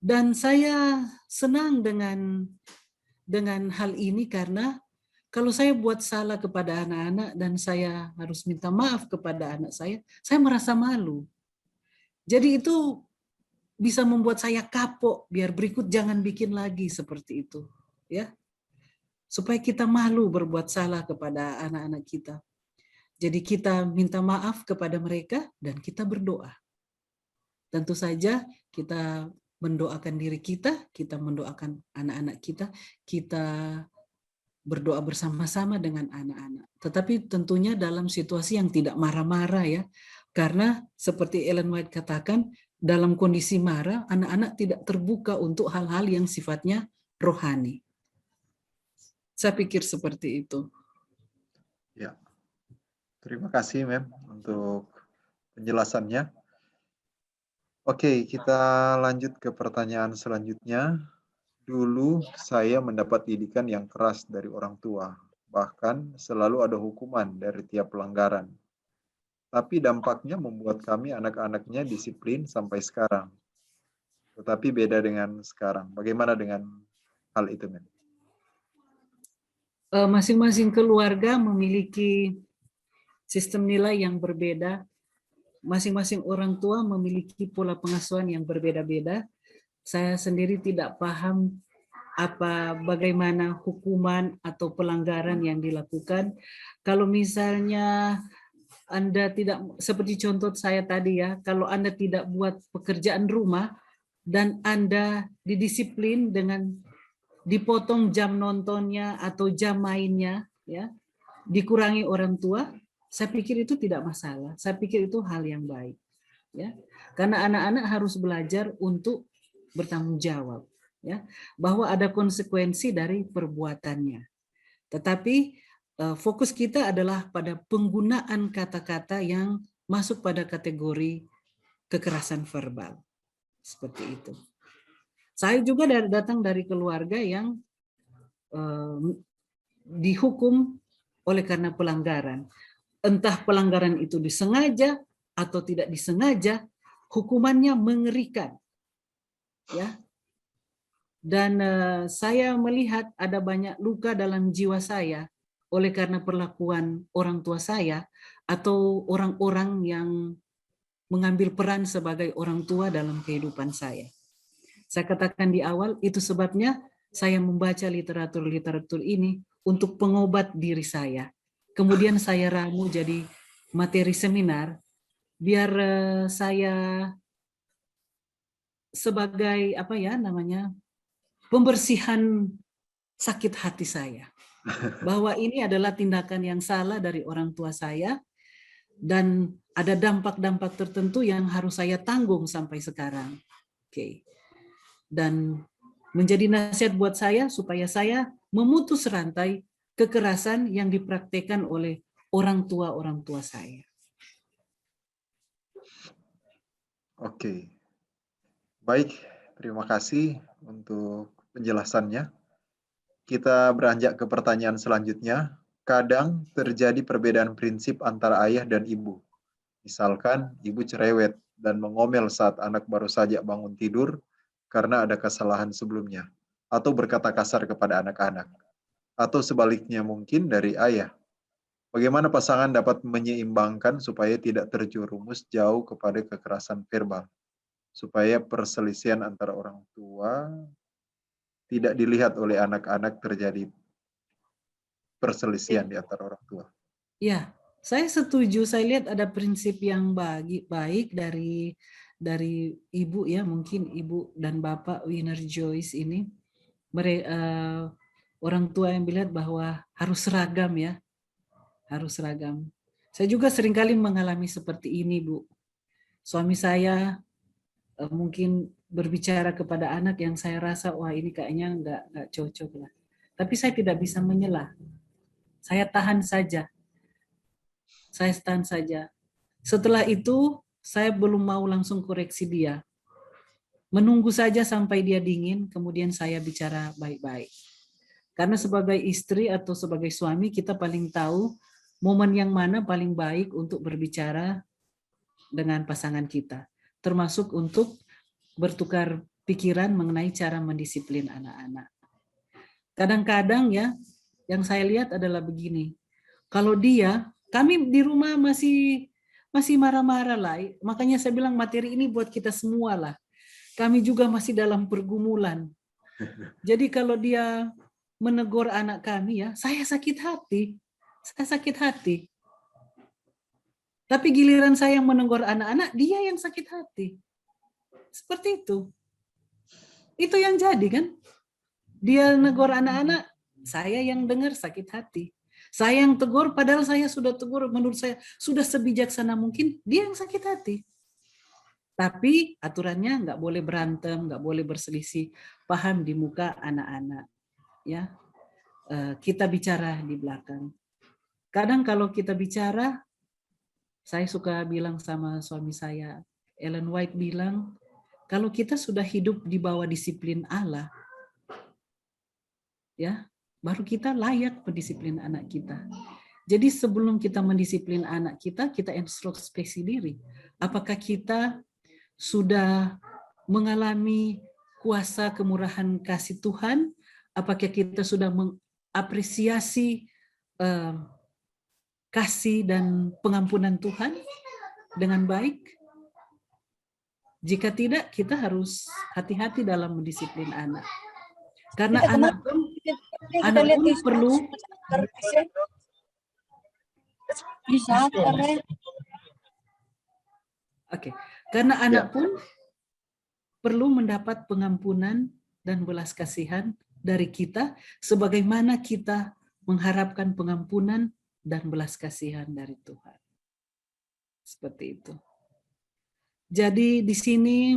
Speaker 1: Dan saya senang dengan hal ini karena kalau saya buat salah kepada anak-anak dan saya harus minta maaf kepada anak saya merasa malu. Jadi itu bisa membuat saya kapok, biar berikut jangan bikin lagi seperti itu, ya. Supaya kita malu berbuat salah kepada anak-anak kita. Jadi kita minta maaf kepada mereka dan kita berdoa. Tentu saja kita mendoakan diri kita, kita mendoakan anak-anak kita berdoa bersama-sama dengan anak-anak. Tetapi tentunya dalam situasi yang tidak marah-marah ya. Karena seperti Ellen White katakan, dalam kondisi marah, anak-anak tidak terbuka untuk hal-hal yang sifatnya rohani. Saya pikir seperti itu.
Speaker 2: Ya, terima kasih Mem untuk penjelasannya. Oke, kita lanjut ke pertanyaan selanjutnya. Dulu saya mendapat didikan yang keras dari orang tua, bahkan selalu ada hukuman dari tiap pelanggaran. Tapi dampaknya membuat kami anak-anaknya disiplin sampai sekarang. Tetapi beda dengan sekarang. Bagaimana dengan hal itu, Mem?
Speaker 1: Masing-masing keluarga memiliki sistem nilai yang berbeda. Masing-masing orang tua memiliki pola pengasuhan yang berbeda-beda. Saya sendiri tidak paham bagaimana hukuman atau pelanggaran yang dilakukan. Kalau misalnya Anda tidak, seperti contoh saya tadi ya, kalau Anda tidak buat pekerjaan rumah dan Anda didisiplin dengan dipotong jam nontonnya atau jam mainnya, ya, dikurangi orang tua, saya pikir itu tidak masalah. Saya pikir itu hal yang baik, ya, karena anak-anak harus belajar untuk bertanggung jawab, ya, bahwa ada konsekuensi dari perbuatannya. Tetapi fokus kita adalah pada penggunaan kata-kata yang masuk pada kategori kekerasan verbal, seperti itu. Saya juga datang dari keluarga yang dihukum oleh karena pelanggaran. Entah pelanggaran itu disengaja atau tidak disengaja, hukumannya mengerikan. Ya. Dan saya melihat ada banyak luka dalam jiwa saya oleh karena perlakuan orang tua saya atau orang-orang yang mengambil peran sebagai orang tua dalam kehidupan saya. Saya katakan di awal, itu sebabnya saya membaca literatur-literatur ini untuk pengobat diri saya. Kemudian saya ramu jadi materi seminar, biar saya sebagai pembersihan sakit hati saya. Bahwa ini adalah tindakan yang salah dari orang tua saya, dan ada dampak-dampak tertentu yang harus saya tanggung sampai sekarang. Oke. Dan menjadi nasihat buat saya supaya saya memutus rantai kekerasan yang dipraktekkan oleh orang tua saya.
Speaker 2: Oke. Baik, terima kasih untuk penjelasannya. Kita beranjak ke pertanyaan selanjutnya. Kadang terjadi perbedaan prinsip antara ayah dan ibu. Misalkan ibu cerewet dan mengomel saat anak baru saja bangun tidur karena ada kesalahan sebelumnya, atau berkata kasar kepada anak-anak, atau sebaliknya mungkin dari ayah. Bagaimana pasangan dapat menyeimbangkan supaya tidak terjerumus jauh kepada kekerasan verbal, supaya perselisihan antara orang tua tidak dilihat oleh anak-anak terjadi perselisihan di antara orang tua.
Speaker 1: Ya, saya setuju. Saya lihat ada prinsip yang baik dari ibu ya, mungkin ibu dan bapak Winner Joyce ini. Orang tua yang melihat bahwa harus seragam ya, harus seragam. Saya juga seringkali mengalami seperti ini, Bu. Suami saya mungkin berbicara kepada anak yang saya rasa wah ini kayaknya nggak cocok lah. Tapi saya tidak bisa menyelah. Saya tahan saja. Setelah itu saya belum mau langsung koreksi dia. Menunggu saja sampai dia dingin, kemudian saya bicara baik-baik. Karena sebagai istri atau sebagai suami kita paling tahu momen yang mana paling baik untuk berbicara dengan pasangan kita, termasuk untuk bertukar pikiran mengenai cara mendisiplin anak-anak. Kadang-kadang ya, yang saya lihat adalah begini, kalau kami di rumah masih marah-marah lah, makanya saya bilang materi ini buat kita semua lah. Kami juga masih dalam pergumulan. Jadi kalau dia menegur anak kami ya, saya sakit hati. Tapi giliran saya yang menegur anak-anak, dia yang sakit hati. Seperti itu. Itu yang jadi kan. Dia negor anak-anak, saya yang dengar sakit hati. Saya yang tegur, padahal saya sudah tegur, menurut saya sudah sebijaksana mungkin, dia yang sakit hati. Tapi aturannya nggak boleh berantem, nggak boleh berselisih paham di muka anak-anak. Ya, kita bicara di belakang. Kadang kalau kita bicara, saya suka bilang sama suami saya, Ellen White bilang, kalau kita sudah hidup di bawah disiplin Allah, ya, baru kita layak mendisiplin anak kita. Jadi sebelum kita mendisiplin anak kita introspeksi diri. Apakah kita sudah mengalami kuasa kemurahan kasih Tuhan? Apakah kita sudah mengapresiasi kasih dan pengampunan Tuhan dengan baik? Jika tidak, kita harus hati-hati dalam mendisiplin anak. Karena anak pun perlu karena anak pun perlu mendapat pengampunan dan belas kasihan dari kita sebagaimana kita mengharapkan pengampunan dan belas kasihan dari Tuhan. Seperti itu. Jadi di sini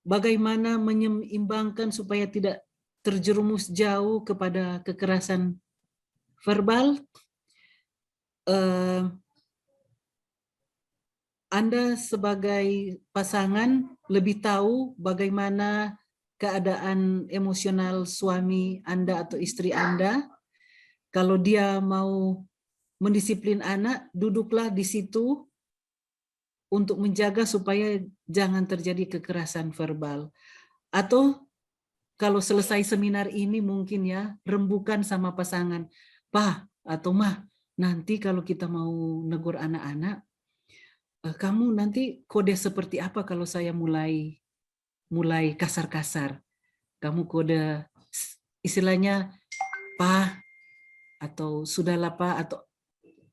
Speaker 1: bagaimana menyeimbangkan supaya tidak terjerumus jauh kepada kekerasan verbal. Anda sebagai pasangan lebih tahu bagaimana keadaan emosional suami Anda atau istri Anda. Kalau dia mau mendisiplin anak, duduklah di situ untuk menjaga supaya jangan terjadi kekerasan verbal. Atau kalau selesai seminar ini mungkin ya, rembukan sama pasangan, "Pak atau Mah, nanti kalau kita mau negur anak-anak, kamu nanti kode seperti apa kalau saya mulai kasar-kasar? Kamu kode istilahnya Pak atau sudahlah Pak, atau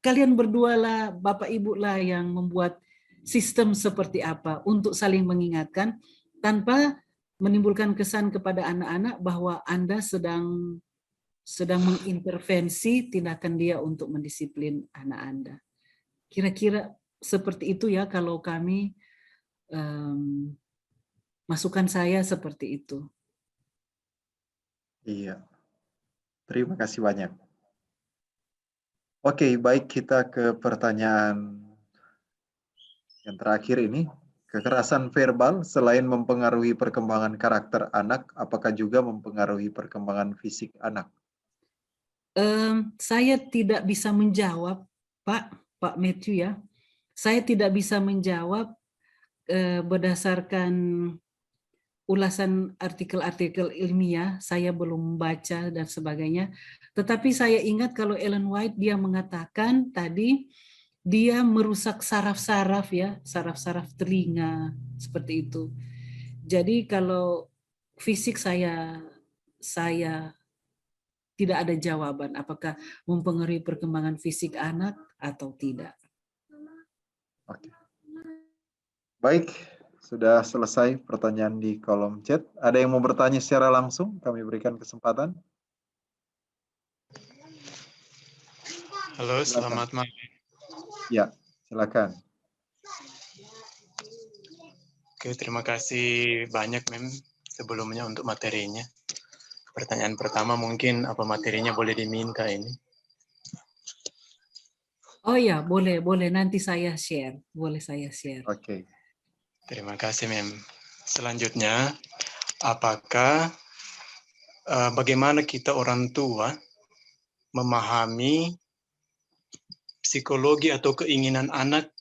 Speaker 1: kalian berdua lah, Bapak Ibu lah yang membuat sistem seperti apa untuk saling mengingatkan tanpa menimbulkan kesan kepada anak-anak bahwa Anda sedang mengintervensi tindakan dia untuk mendisiplin anak Anda." Kira-kira seperti itu ya kalau kami, masukan saya seperti itu.
Speaker 2: Iya, terima kasih banyak. Oke, baik, kita ke pertanyaan yang terakhir ini. Kekerasan verbal selain mempengaruhi perkembangan karakter anak, apakah juga mempengaruhi perkembangan fisik anak?
Speaker 1: Saya tidak bisa menjawab, Pak Matthew ya. Saya tidak bisa menjawab berdasarkan ulasan artikel-artikel ilmiah, saya belum membaca dan sebagainya. Tetapi saya ingat kalau Ellen White dia mengatakan tadi dia merusak saraf-saraf ya, saraf-saraf telinga seperti itu. Jadi kalau fisik saya tidak ada jawaban apakah mempengaruhi perkembangan fisik anak atau tidak.
Speaker 2: Oke. Baik, sudah selesai pertanyaan di kolom chat. Ada yang mau bertanya secara langsung? Kami berikan kesempatan.
Speaker 4: Halo, selamat malam.
Speaker 2: Ya, silakan.
Speaker 4: Oke, terima kasih banyak, Mem, sebelumnya untuk materinya. Pertanyaan pertama mungkin apa materinya boleh diminta ini?
Speaker 1: Oh ya, boleh nanti saya share. Boleh saya share.
Speaker 2: Oke.
Speaker 4: Terima kasih, Mem. Selanjutnya, apakah bagaimana kita orang tua memahami psikologi atau keinginan anak,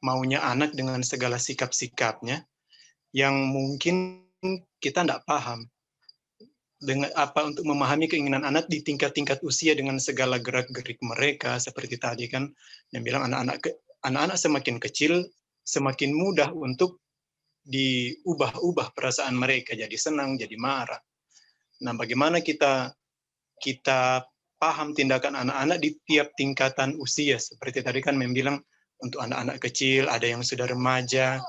Speaker 4: maunya anak dengan segala sikap-sikapnya yang mungkin kita tidak paham. Dengan apa untuk memahami keinginan anak di tingkat-tingkat usia dengan segala gerak-gerik mereka seperti tadi kan yang bilang anak-anak semakin kecil semakin mudah untuk diubah-ubah perasaan mereka jadi senang, jadi marah. Nah, bagaimana kita paham tindakan anak-anak di tiap tingkatan usia seperti tadi kan membilang untuk anak-anak kecil ada yang sudah remaja.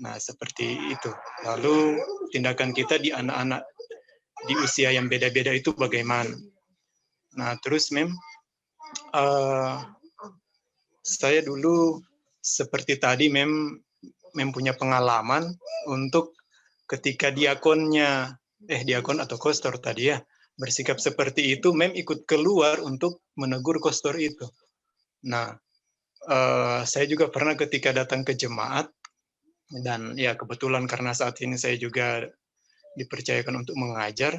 Speaker 4: Nah, seperti itu. Lalu tindakan kita di anak-anak di usia yang beda-beda itu bagaimana. Nah, terus saya dulu seperti tadi punya pengalaman untuk ketika diakon atau kostor tadi ya, bersikap seperti itu, ikut keluar untuk menegur kostor itu. Nah, saya juga pernah ketika datang ke jemaat, dan ya kebetulan karena saat ini saya juga dipercayakan untuk mengajar,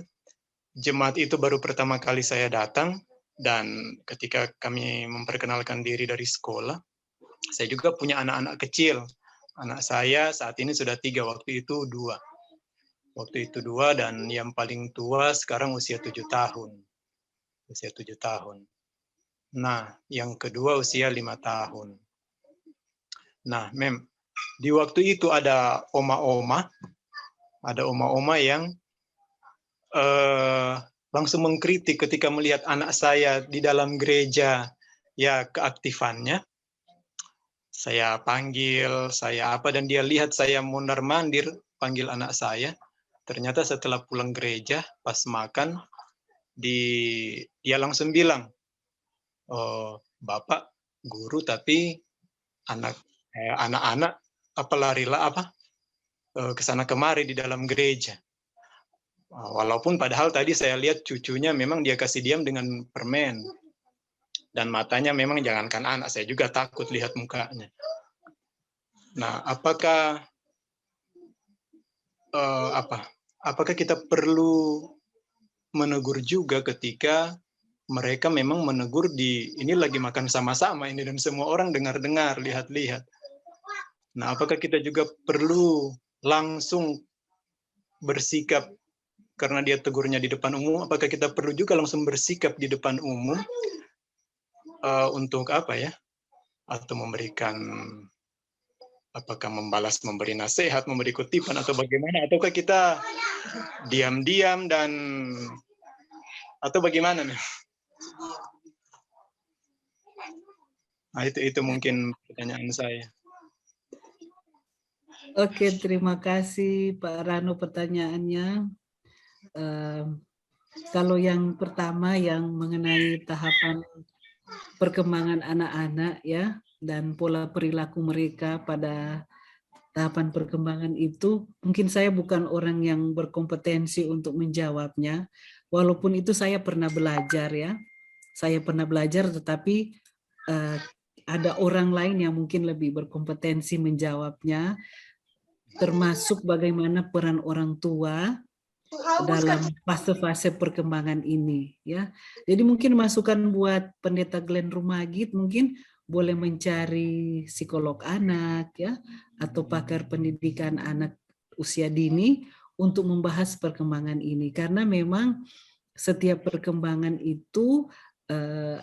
Speaker 4: jemaat itu baru pertama kali saya datang, dan ketika kami memperkenalkan diri dari sekolah, saya juga punya anak-anak kecil. Anak saya saat ini sudah 3, waktu itu 2. Waktu itu 2, dan yang paling tua sekarang usia 7 tahun. Usia 7 tahun. Nah, yang kedua usia 5 tahun. Nah, di waktu itu ada oma-oma yang langsung mengkritik ketika melihat anak saya di dalam gereja, ya keaktifannya. Saya panggil, dan dia lihat saya mondar-mandir panggil anak saya. Ternyata setelah pulang gereja, pas makan, dia langsung bilang, "Oh, Bapak guru, tapi anak-anak kesana kemari di dalam gereja." Walaupun padahal tadi saya lihat cucunya memang dia kasih diam dengan permen. Dan matanya memang jangankan anak, saya juga takut lihat mukanya. Nah, apakah kita perlu menegur juga ketika mereka memang menegur ini lagi makan sama-sama ini dan semua orang dengar-dengar, lihat-lihat. Nah, apakah kita juga perlu langsung bersikap karena dia tegurnya di depan umum, apakah kita perlu juga langsung bersikap di depan umum untuk atau memberikan, apakah memberi nasihat, memberi kutipan atau bagaimana, ataukah kita diam-diam atau bagaimana nih? Nah, itu mungkin pertanyaan saya.
Speaker 1: Oke, terima kasih Pak Rano pertanyaannya. Kalau yang pertama yang mengenai tahapan perkembangan anak-anak ya dan pola perilaku mereka pada tahapan perkembangan itu, mungkin saya bukan orang yang berkompetensi untuk menjawabnya, walaupun itu saya pernah belajar ya. Saya pernah belajar, tetapi ada orang lain yang mungkin lebih berkompetensi menjawabnya, termasuk bagaimana peran orang tua dalam fase-fase perkembangan ini ya. Jadi mungkin masukan buat Pendeta Glenn Rumagit, mungkin boleh mencari psikolog anak ya atau pakar pendidikan anak usia dini untuk membahas perkembangan ini, karena memang setiap perkembangan itu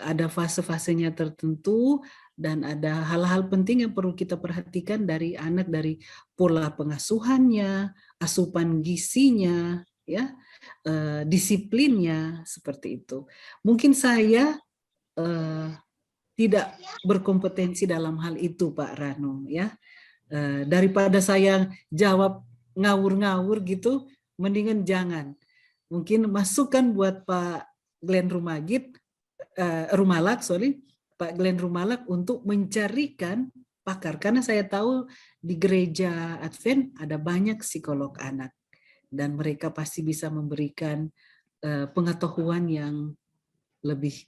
Speaker 1: ada fase-fasenya tertentu dan ada hal-hal penting yang perlu kita perhatikan dari anak, dari pola pengasuhannya, asupan gizinya, ya, disiplinnya, seperti itu. Mungkin saya tidak berkompetensi dalam hal itu, Pak Rano, ya. Daripada saya jawab ngawur-ngawur gitu, mendingan jangan. Mungkin masukan buat Pak Glenn Rumagit, Pak Glenn Rumalak untuk mencarikan pakar, karena saya tahu di gereja Advent ada banyak psikolog anak. Dan mereka pasti bisa memberikan pengetahuan yang lebih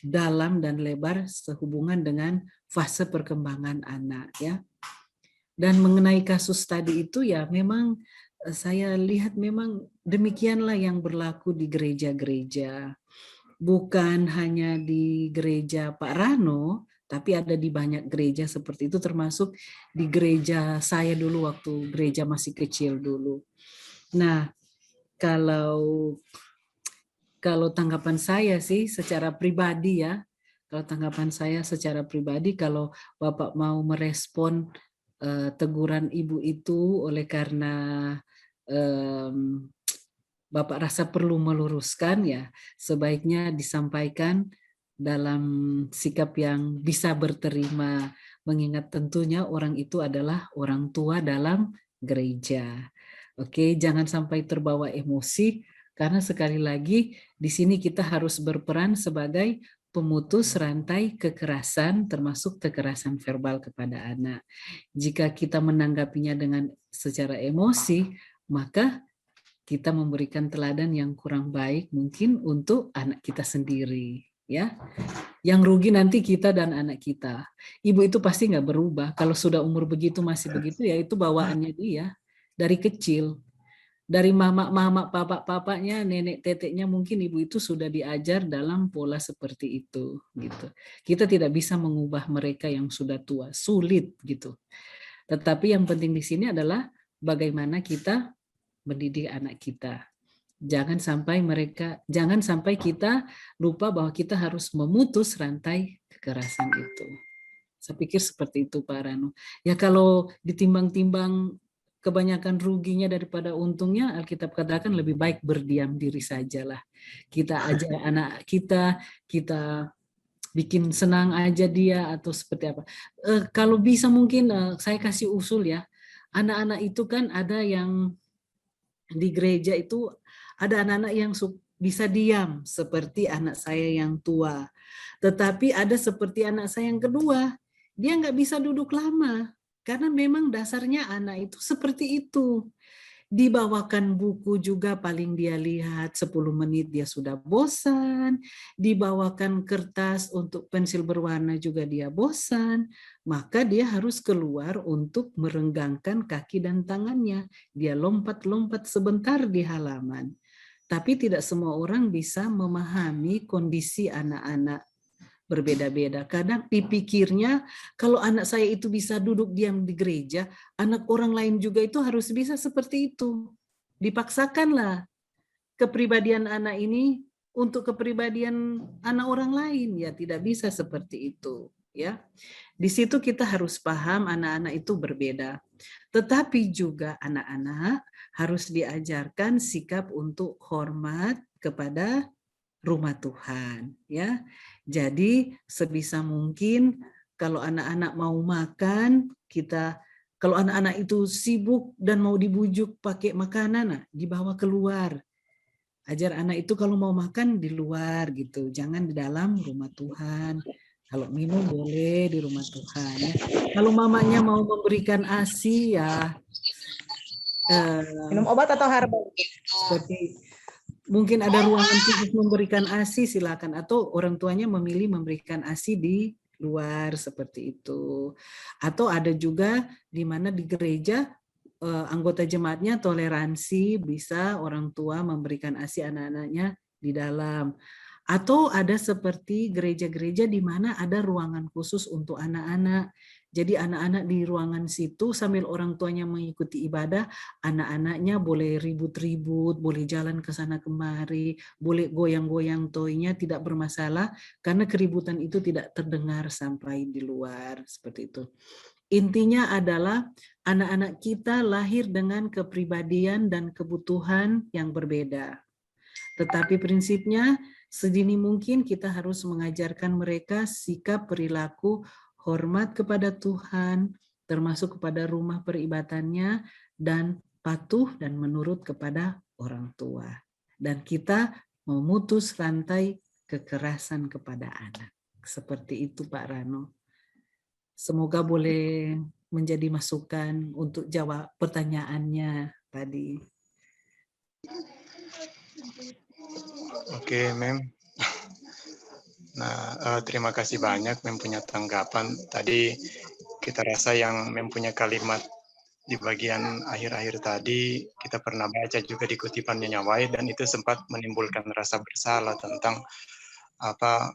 Speaker 1: dalam dan lebar sehubungan dengan fase perkembangan anak ya. Dan mengenai kasus tadi itu ya memang saya lihat memang demikianlah yang berlaku di gereja-gereja. Bukan hanya di gereja Pak Rano, tapi ada di banyak gereja seperti itu, termasuk di gereja saya dulu waktu gereja masih kecil dulu. Nah, kalau tanggapan saya sih secara pribadi ya, kalau Bapak mau merespon teguran Ibu itu oleh karena Bapak rasa perlu meluruskan ya, sebaiknya disampaikan dalam sikap yang bisa berterima, mengingat tentunya orang itu adalah orang tua dalam gereja. Oke, jangan sampai terbawa emosi karena sekali lagi di sini kita harus berperan sebagai pemutus rantai kekerasan termasuk kekerasan verbal kepada anak. Jika kita menanggapinya dengan secara emosi, maka kita memberikan teladan yang kurang baik mungkin untuk anak kita sendiri, ya. Yang rugi nanti kita dan anak kita. Ibu itu pasti nggak berubah. Kalau sudah umur begitu masih begitu, ya itu bawaannya dia dari kecil. Dari mama papa-papanya, nenek teteknya mungkin ibu itu sudah diajar dalam pola seperti itu gitu. Kita tidak bisa mengubah mereka yang sudah tua, sulit gitu. Tetapi yang penting di sini adalah bagaimana kita mendidik anak kita. Jangan sampai kita lupa bahwa kita harus memutus rantai kekerasan itu. Saya pikir seperti itu Pak Rano. Ya kalau ditimbang-timbang kebanyakan ruginya daripada untungnya, Alkitab katakan lebih baik berdiam diri sajalah. Kita ajar anak kita bikin senang aja dia atau seperti apa. Kalau bisa mungkin saya kasih usul ya. Anak-anak itu kan ada yang di gereja itu ada anak-anak yang bisa diam seperti anak saya yang tua. Tetapi ada seperti anak saya yang kedua, dia nggak bisa duduk lama karena memang dasarnya anak itu seperti itu. Dibawakan buku juga paling dia lihat 10 menit dia sudah bosan. Dibawakan kertas untuk pensil berwarna juga dia bosan. Maka dia harus keluar untuk merenggangkan kaki dan tangannya. Dia lompat-lompat sebentar di halaman. Tapi tidak semua orang bisa memahami kondisi anak-anak berbeda-beda. Kadang dipikirnya kalau anak saya itu bisa duduk diam di gereja, anak orang lain juga itu harus bisa seperti itu. Dipaksakanlah kepribadian anak ini untuk kepribadian anak orang lain, ya tidak bisa seperti itu, ya. Di situ kita harus paham anak-anak itu berbeda. Tetapi juga anak-anak harus diajarkan sikap untuk hormat kepada rumah Tuhan, ya. Jadi sebisa mungkin kalau anak-anak mau makan, kalau anak-anak itu sibuk dan mau dibujuk pakai makanan, dibawa keluar. Ajar anak itu kalau mau makan di luar gitu, jangan di dalam rumah Tuhan. Kalau minum boleh di rumah Tuhan, ya. Kalau mamanya mau memberikan ASI ya
Speaker 5: Minum obat atau herbal?
Speaker 1: seperti mungkin ada ruangan khusus memberikan ASI, silakan. Atau orang tuanya memilih memberikan ASI di luar seperti itu. Atau ada juga di mana di gereja anggota jemaatnya toleransi, bisa orang tua memberikan ASI anak-anaknya di dalam. Atau ada seperti gereja-gereja di mana ada ruangan khusus untuk anak-anak. Jadi anak-anak di ruangan situ sambil orang tuanya mengikuti ibadah, anak-anaknya boleh ribut-ribut, boleh jalan ke sana kemari, boleh goyang-goyang toynya, tidak bermasalah karena keributan itu tidak terdengar sampai di luar, seperti itu. Intinya adalah anak-anak kita lahir dengan kepribadian dan kebutuhan yang berbeda. Tetapi prinsipnya sedini mungkin kita harus mengajarkan mereka sikap perilaku hormat kepada Tuhan, termasuk kepada rumah peribadannya, dan patuh dan menurut kepada orang tua. Dan kita memutus rantai kekerasan kepada anak. Seperti itu Pak Rano. Semoga boleh menjadi masukan untuk jawab pertanyaannya tadi.
Speaker 4: Oke, Mem. Nah, terima kasih banyak Mem punya tanggapan. Tadi kita rasa yang Mem punya kalimat di bagian akhir-akhir tadi, kita pernah baca juga di kutipan Nyonya White, dan itu sempat menimbulkan rasa bersalah tentang apa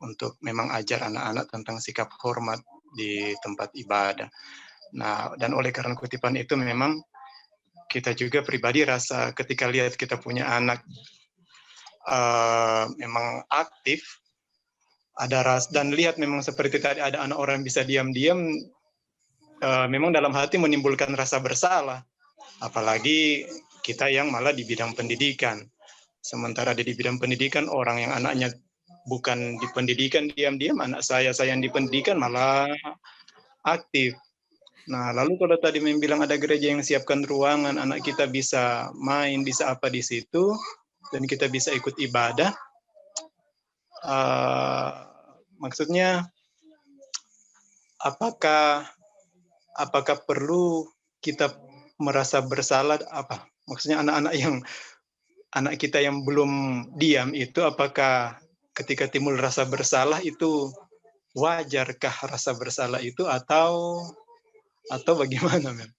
Speaker 4: untuk memang ajar anak-anak tentang sikap hormat di tempat ibadah. Nah, dan oleh karena kutipan itu memang kita juga pribadi rasa ketika lihat kita punya anak memang aktif, ada dan lihat memang seperti tadi ada anak orang bisa diam-diam, memang dalam hati menimbulkan rasa bersalah. Apalagi kita yang malah di bidang pendidikan. Sementara di bidang pendidikan orang yang anaknya bukan di pendidikan diam-diam, anak saya yang di pendidikan malah aktif. Nah, lalu kalau tadi bilang ada gereja yang siapkan ruangan, anak kita bisa main, bisa apa di situ, dan kita bisa ikut ibadah, maksudnya apakah perlu kita merasa bersalah, apa? Maksudnya anak kita yang belum diam itu, apakah ketika timbul rasa bersalah itu wajarkah rasa bersalah itu atau bagaimana, Mem?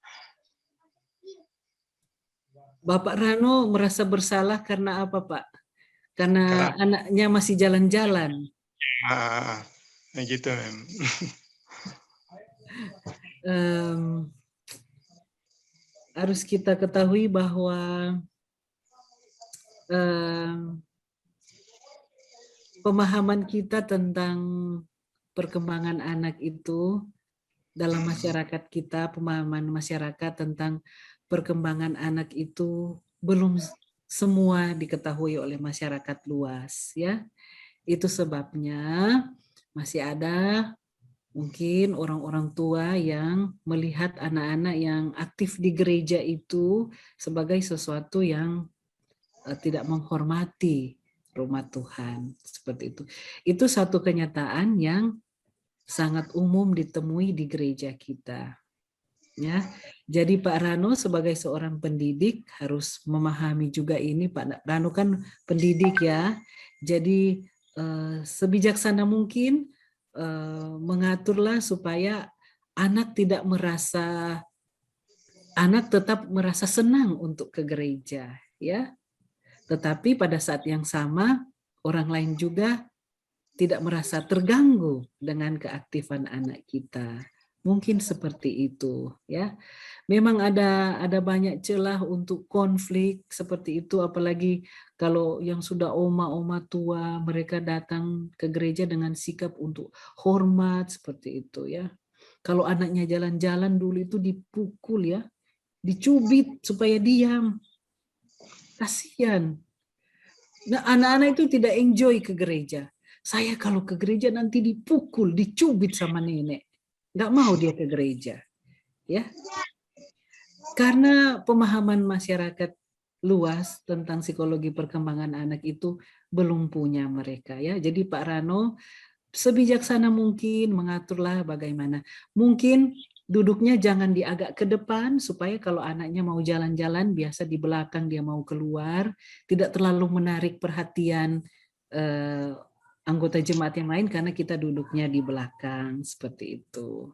Speaker 1: Bapak Rano merasa bersalah karena apa, Pak? Karena
Speaker 4: Karena
Speaker 1: anaknya masih jalan-jalan.
Speaker 4: Gitu, Mem.
Speaker 1: Harus kita ketahui bahwa pemahaman kita tentang perkembangan anak itu dalam masyarakat kita, pemahaman masyarakat tentang perkembangan anak itu belum semua diketahui oleh masyarakat luas, ya. Itu sebabnya masih ada mungkin orang-orang tua yang melihat anak-anak yang aktif di gereja itu sebagai sesuatu yang tidak menghormati rumah Tuhan, seperti itu. Itu satu kenyataan yang sangat umum ditemui di gereja kita. Ya, jadi Pak Rano sebagai seorang pendidik harus memahami juga ini. Pak Rano kan pendidik ya, jadi sebijaksana mungkin mengaturlah supaya anak tetap merasa senang untuk ke gereja, ya. Tetapi pada saat yang sama orang lain juga tidak merasa terganggu dengan keaktifan anak kita. Mungkin seperti itu, ya. Memang ada banyak celah untuk konflik seperti itu, apalagi kalau yang sudah oma-oma tua, mereka datang ke gereja dengan sikap untuk hormat seperti itu, ya. Kalau anaknya jalan-jalan dulu itu dipukul, ya, dicubit supaya diam. Kasihan. Nah, anak-anak itu tidak enjoy ke gereja. Saya kalau ke gereja nanti dipukul, dicubit sama nenek. Nggak mau dia ke gereja. Ya. Karena pemahaman masyarakat luas tentang psikologi perkembangan anak itu belum punya mereka, ya. Jadi Pak Rano sebijaksana mungkin mengaturlah bagaimana. Mungkin duduknya jangan di agak ke depan supaya kalau anaknya mau jalan-jalan biasa di belakang dia mau keluar, tidak terlalu menarik perhatian anggota jemaat yang lain karena kita duduknya di belakang, seperti itu.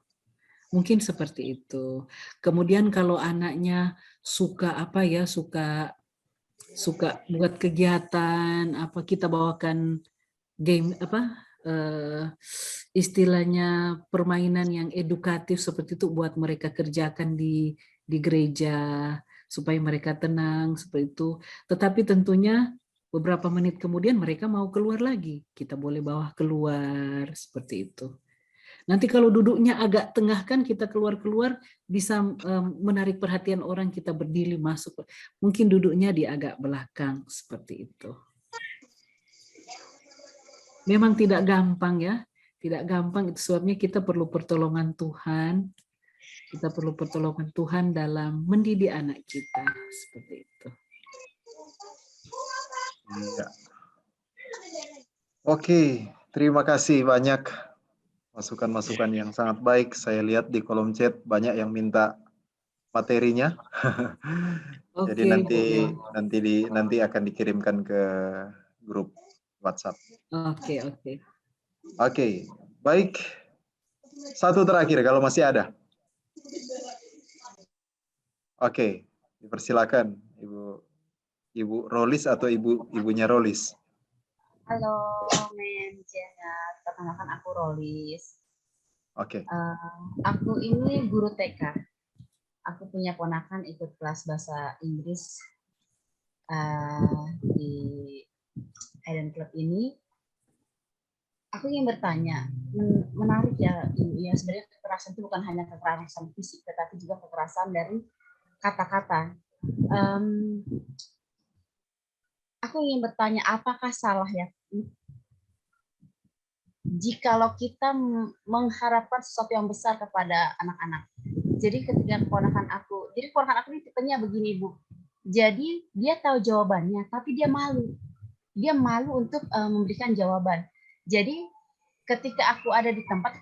Speaker 1: Mungkin seperti itu. Kemudian kalau anaknya suka suka buat kegiatan apa, kita bawakan game istilahnya permainan yang edukatif seperti itu buat mereka kerjakan di gereja supaya mereka tenang seperti itu. Tetapi tentunya beberapa menit kemudian mereka mau keluar lagi, kita boleh bawa keluar seperti itu. Nanti kalau duduknya agak tengah kan kita keluar-keluar bisa menarik perhatian orang, kita berdiri masuk. Mungkin duduknya di agak belakang seperti itu. Memang tidak gampang, ya. Tidak gampang, itu sebabnya kita perlu pertolongan Tuhan. Kita perlu pertolongan Tuhan dalam mendidik anak kita seperti itu.
Speaker 2: Iya. Oke, terima kasih banyak masukan-masukan yang sangat baik. Saya lihat di kolom chat banyak yang minta materinya. Jadi nanti akan dikirimkan ke grup WhatsApp. Oke, baik. Satu terakhir kalau masih ada. Oke, dipersilakan Ibu Rolis atau ibunya Rolis.
Speaker 5: Halo, Men Jahat. Perkenalkan aku Rolis.
Speaker 2: Oke.
Speaker 5: Aku ini guru TK. Aku punya ponakan ikut kelas bahasa Inggris di Eden Club ini. Aku ingin bertanya, menarik ya, sebenarnya kekerasan itu bukan hanya kekerasan fisik, tetapi juga kekerasan dari kata-kata. Aku ingin bertanya, apakah salah ya jikalau kita mengharapkan sesuatu yang besar kepada anak-anak? Jadi ketika keponakan aku ini tipenya begini Bu. Jadi dia tahu jawabannya, tapi dia malu. Dia malu untuk memberikan jawaban. Jadi ketika aku ada di tempat,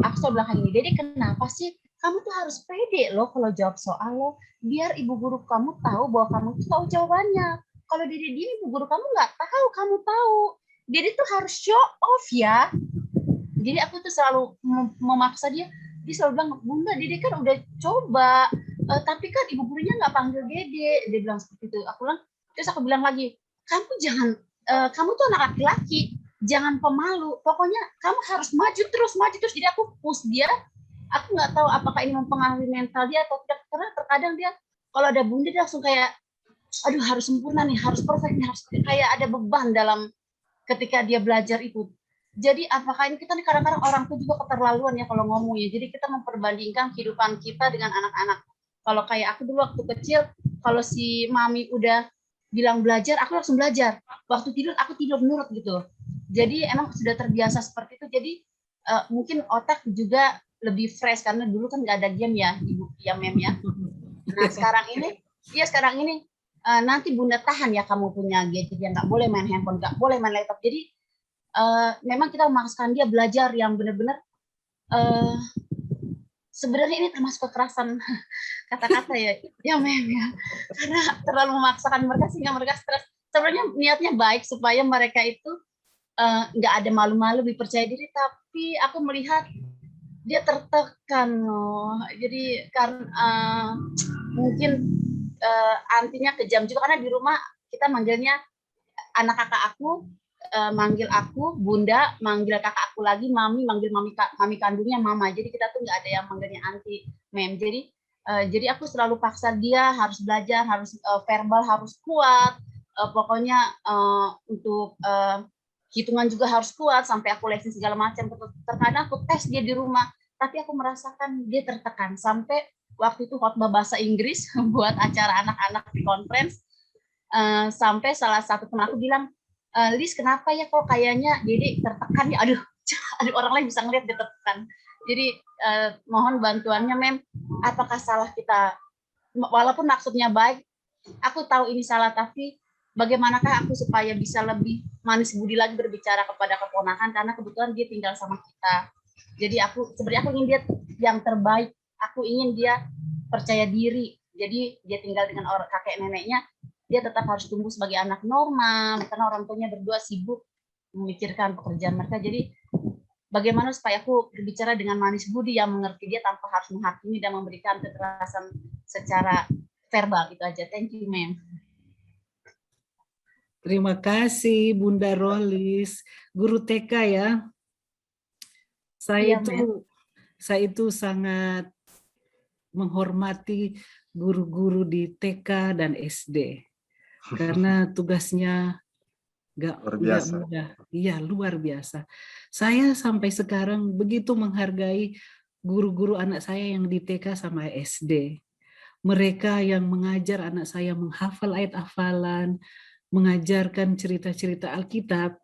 Speaker 5: aku selalu bilang kayak gini, Dede kenapa sih kamu tuh harus pede loh kalau jawab soal lo, biar ibu guru kamu tahu bahwa kamu tuh tahu jawabannya. Kalau Dede diem, ibu guru kamu nggak tahu, kamu tahu. Dede tuh harus show off ya. Jadi aku tuh selalu memaksa dia selalu bilang, Bunda, Dede kan udah coba, tapi kan ibu gurunya nggak panggil Dede. Dia bilang seperti itu. Terus aku bilang lagi, kamu jangan, kamu tuh anak laki-laki, jangan pemalu. Pokoknya kamu harus maju terus. Jadi aku push dia. Aku nggak tahu apakah ini mempengaruhi mental dia atau tidak. Karena terkadang dia kalau ada Bunda dia langsung kayak, aduh harus sempurna nih, harus perfect nih, harus kayak ada beban dalam ketika dia belajar itu. Jadi apakah ini kita nih kadang-kadang orang tuh juga keterlaluan ya kalau ngomong ya. Jadi kita memperbandingkan kehidupan kita dengan anak-anak. Kalau kayak aku dulu waktu kecil, kalau si mami udah bilang belajar, aku langsung belajar. Waktu tidur, aku tidur menurut gitu. Jadi emang sudah terbiasa seperti itu. Jadi mungkin otak juga lebih fresh karena dulu kan nggak ada game ya, Ibu ya Mem ya. Nah sekarang ini nanti Bunda tahan ya kamu punya gadget yang nggak boleh main handphone, nggak boleh main laptop. Jadi memang kita memaksakan dia belajar yang benar-benar sebenarnya ini termasuk kekerasan kata-kata ya Mem ya, karena terlalu memaksakan mereka sehingga mereka stres. Sebenarnya niatnya baik supaya mereka itu nggak ada malu-malu, lebih percaya diri, tapi aku melihat dia tertekan loh. Jadi karena mungkin antinya kejam juga karena di rumah kita manggilnya anak kakak aku manggil aku Bunda, manggil kakak aku lagi Mami, manggil mami kandungnya Mama. Jadi kita tuh nggak ada yang manggilnya anti Mem. Jadi aku selalu paksa dia harus belajar, harus verbal harus kuat. Pokoknya untuk hitungan juga harus kuat sampai aku lesin segala macam. Terkadang aku tes dia di rumah, tapi aku merasakan dia tertekan sampai waktu itu khotbah bahasa Inggris buat acara anak-anak di conference. Sampai salah satu teman aku bilang, Lis kenapa ya kok kayaknya Dede tertekan ya, aduh orang lain bisa ngeliat dia tertekan. Jadi mohon bantuannya Mem, apakah salah kita, walaupun maksudnya baik, aku tahu ini salah, tapi bagaimanakah aku supaya bisa lebih manis budi lagi berbicara kepada keponakan, karena kebetulan dia tinggal sama kita. Jadi sebenarnya aku ingin dia yang terbaik, aku ingin dia percaya diri, jadi dia tinggal dengan orang kakek neneknya, dia tetap harus tumbuh sebagai anak normal karena orang tuanya berdua sibuk memikirkan pekerjaan mereka. Jadi bagaimana supaya aku berbicara dengan manis budi yang mengerti dia tanpa harus menghakimi dan memberikan kekerasan secara verbal. Itu aja. Thank you, Mem.
Speaker 1: Terima kasih Bunda Rolis, guru TK ya. Saya itu sangat menghormati guru-guru di TK dan SD. Karena tugasnya nggak mudah. Iya, luar biasa. Saya sampai sekarang begitu menghargai guru-guru anak saya yang di TK sama SD. Mereka yang mengajar anak saya menghafal ayat hafalan, mengajarkan cerita-cerita Alkitab.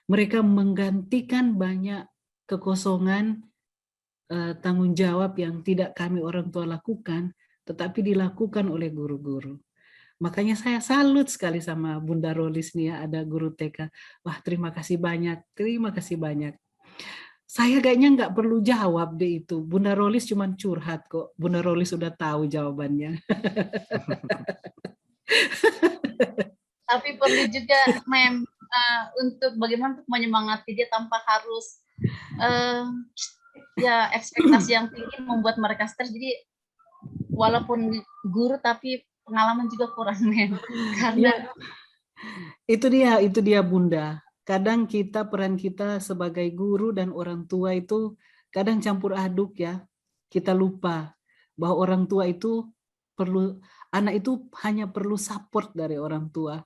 Speaker 1: Mereka menggantikan banyak kekosongan tanggung jawab yang tidak kami orang tua lakukan, tetapi dilakukan oleh guru-guru. Makanya saya salut sekali sama Bunda Rolis nih ya, ada guru TK. Wah, terima kasih banyak. Saya kayaknya nggak perlu jawab deh itu. Bunda Rolis cuma curhat kok. Bunda Rolis udah tahu jawabannya.
Speaker 5: Tapi perlu juga, Mem, untuk bagaimana untuk menyemangati dia tanpa harus ya ekspektasi yang tinggi membuat mereka stres. Jadi walaupun guru tapi pengalaman juga kurang, Mem. Karena
Speaker 1: ya, itu dia Bunda. Kadang peran kita sebagai guru dan orang tua itu kadang campur aduk ya. Kita lupa bahwa orang tua itu anak itu hanya perlu support dari orang tua.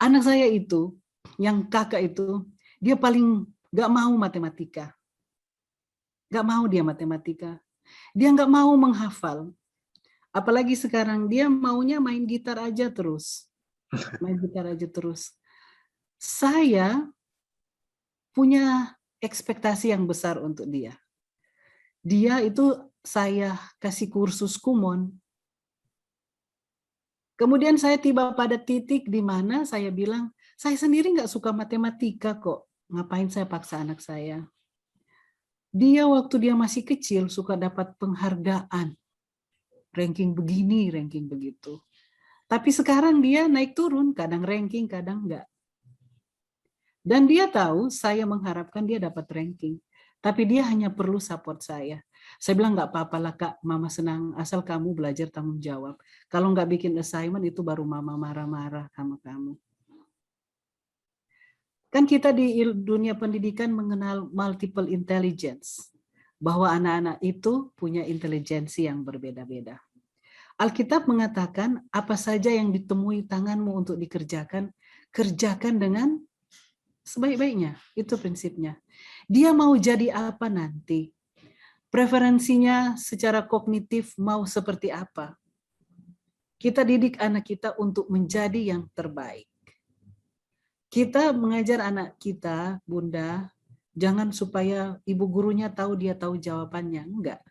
Speaker 1: Anak saya itu, yang kakak itu, dia paling gak mau matematika. Gak mau dia matematika. Dia gak mau menghafal. Apalagi sekarang dia maunya main gitar aja terus. Saya punya ekspektasi yang besar untuk dia. Dia itu saya kasih kursus kumon. Kemudian saya tiba pada titik di mana saya bilang, saya sendiri nggak suka matematika kok. Ngapain saya paksa anak saya? Dia waktu dia masih kecil suka dapat penghargaan. Ranking begini, ranking begitu. Tapi sekarang dia naik turun, kadang ranking, kadang enggak. Dan dia tahu saya mengharapkan dia dapat ranking. Tapi dia hanya perlu support saya. Saya bilang nggak apa-apa lah Kak, Mama senang asal kamu belajar tanggung jawab. Kalau nggak bikin assignment itu baru Mama marah-marah sama kamu. Kan kita di dunia pendidikan mengenal multiple intelligence. Bahwa anak-anak itu punya intelijensi yang berbeda-beda. Alkitab mengatakan apa saja yang ditemui tanganmu untuk dikerjakan, kerjakan dengan sebaik-baiknya. Itu prinsipnya. Dia mau jadi apa nanti? Preferensinya secara kognitif mau seperti apa? Kita didik anak kita untuk menjadi yang terbaik. Kita mengajar anak kita, Bunda, jangan supaya ibu gurunya tahu dia tahu jawabannya. Enggak.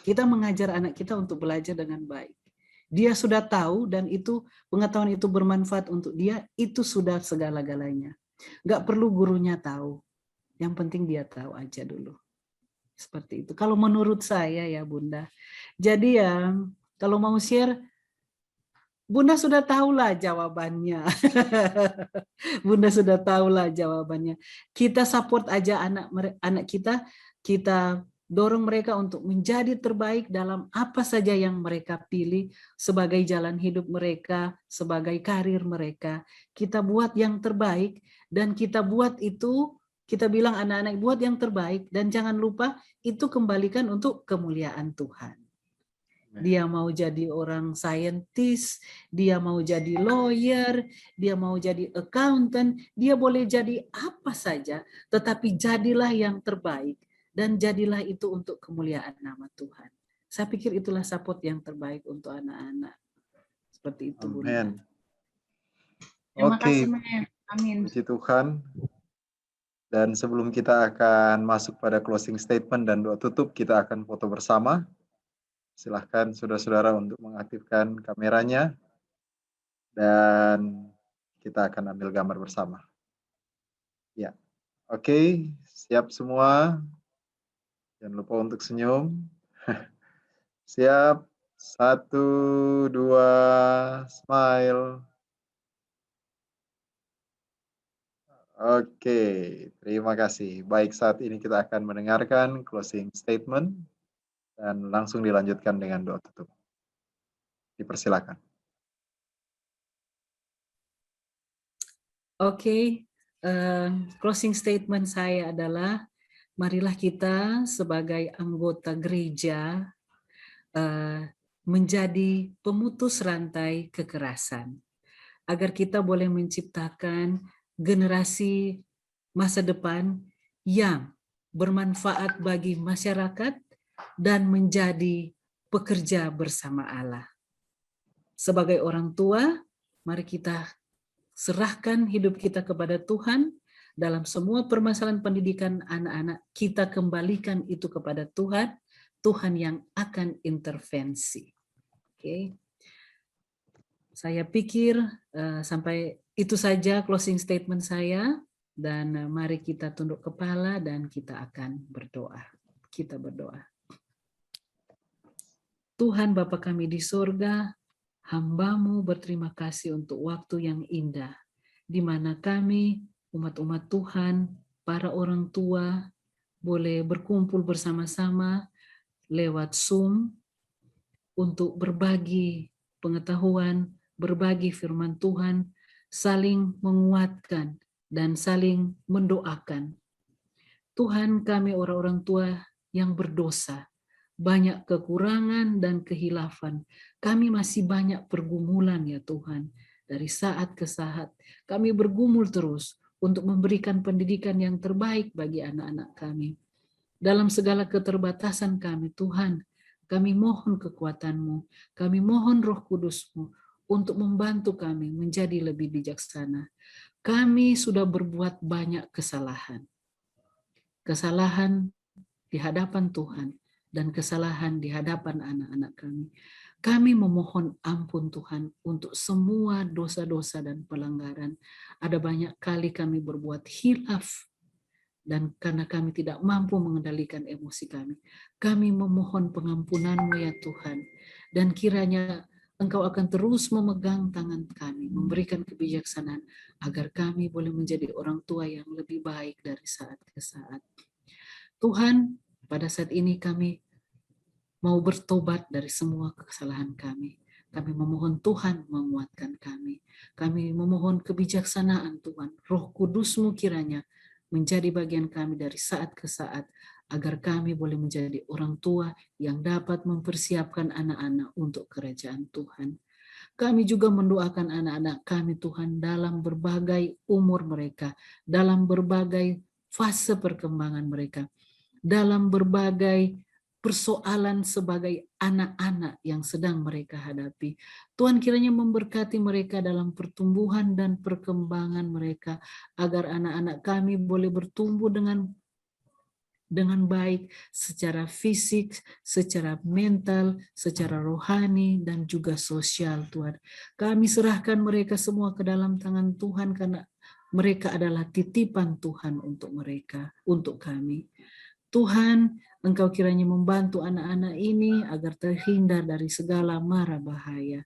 Speaker 1: Kita mengajar anak kita untuk belajar dengan baik. Dia sudah tahu dan itu pengetahuan itu bermanfaat untuk dia, itu sudah segala-galanya. Enggak perlu gurunya tahu. Yang penting dia tahu aja dulu. Seperti itu. Kalau menurut saya ya Bunda. Jadi ya kalau mau share, Bunda sudah tahulah jawabannya. Bunda sudah tahulah jawabannya. Kita support aja anak kita, kita dorong mereka untuk menjadi terbaik dalam apa saja yang mereka pilih sebagai jalan hidup mereka, sebagai karir mereka. Kita buat yang terbaik dan kita buat itu, kita bilang anak-anak buat yang terbaik dan jangan lupa itu kembalikan untuk kemuliaan Tuhan. Dia mau jadi orang saintis, dia mau jadi lawyer, dia mau jadi accountant, dia boleh jadi apa saja, tetapi jadilah yang terbaik dan jadilah itu untuk kemuliaan nama Tuhan. Saya pikir itulah support yang terbaik untuk anak-anak. Seperti itu, Bunda.
Speaker 2: Amin.
Speaker 5: Terima
Speaker 2: Oke,
Speaker 5: kasih, Men. Amin.
Speaker 2: puji Tuhan. Dan sebelum kita akan masuk pada closing statement dan doa tutup, kita akan foto bersama. Silahkan saudara-saudara untuk mengaktifkan kameranya dan kita akan ambil gambar bersama. Ya, oke, siap semua. Jangan lupa untuk senyum. Siap, 1, 2, smile. Oke, terima kasih. Baik, saat ini kita akan mendengarkan closing statement dan langsung dilanjutkan dengan doa tutup. Dipersilakan.
Speaker 1: Oke, closing statement saya adalah marilah kita sebagai anggota gereja menjadi pemutus rantai kekerasan agar kita boleh menciptakan generasi masa depan yang bermanfaat bagi masyarakat dan menjadi pekerja bersama Allah. Sebagai orang tua, mari kita serahkan hidup kita kepada Tuhan dalam semua permasalahan pendidikan anak-anak, kita kembalikan itu kepada Tuhan, Tuhan yang akan intervensi. Oke. Saya pikir sampai itu saja closing statement saya dan mari kita tunduk kepala dan kita akan berdoa. Kita berdoa. Tuhan Bapa kami di surga, hamba-Mu berterima kasih untuk waktu yang indah di mana kami umat-umat Tuhan, para orang tua boleh berkumpul bersama-sama lewat Zoom untuk berbagi pengetahuan, berbagi firman Tuhan, saling menguatkan dan saling mendoakan. Tuhan, kami orang-orang tua yang berdosa, banyak kekurangan dan kehilafan. Kami masih banyak pergumulan ya Tuhan. Dari saat ke saat kami bergumul terus untuk memberikan pendidikan yang terbaik bagi anak-anak kami. Dalam segala keterbatasan kami Tuhan, kami mohon kekuatan-Mu, kami mohon Roh Kudus-Mu untuk membantu kami menjadi lebih bijaksana. Kami sudah berbuat banyak kesalahan. Kesalahan di hadapan Tuhan, dan kesalahan di hadapan anak-anak kami. Kami memohon ampun Tuhan untuk semua dosa-dosa dan pelanggaran. Ada banyak kali kami berbuat hilaf, dan karena kami tidak mampu mengendalikan emosi kami. Kami memohon pengampunan-Mu ya Tuhan, dan kiranya Engkau akan terus memegang tangan kami, memberikan kebijaksanaan agar kami boleh menjadi orang tua yang lebih baik dari saat ke saat. Tuhan, pada saat ini kami mau bertobat dari semua kesalahan kami. Kami memohon Tuhan menguatkan kami. Kami memohon kebijaksanaan Tuhan. Roh Kudus-Mu kiranya menjadi bagian kami dari saat ke saat, agar kami boleh menjadi orang tua yang dapat mempersiapkan anak-anak untuk kerajaan Tuhan. Kami juga mendoakan anak-anak kami Tuhan dalam berbagai umur mereka, dalam berbagai fase perkembangan mereka, dalam berbagai persoalan sebagai anak-anak yang sedang mereka hadapi. Tuhan kiranya memberkati mereka dalam pertumbuhan dan perkembangan mereka, agar anak-anak kami boleh bertumbuh dengan baik secara fisik, secara mental, secara rohani, dan juga sosial Tuhan. Kami serahkan mereka semua ke dalam tangan Tuhan, karena mereka adalah titipan Tuhan untuk mereka, untuk kami. Tuhan, Engkau kiranya membantu anak-anak ini agar terhindar dari segala mara bahaya.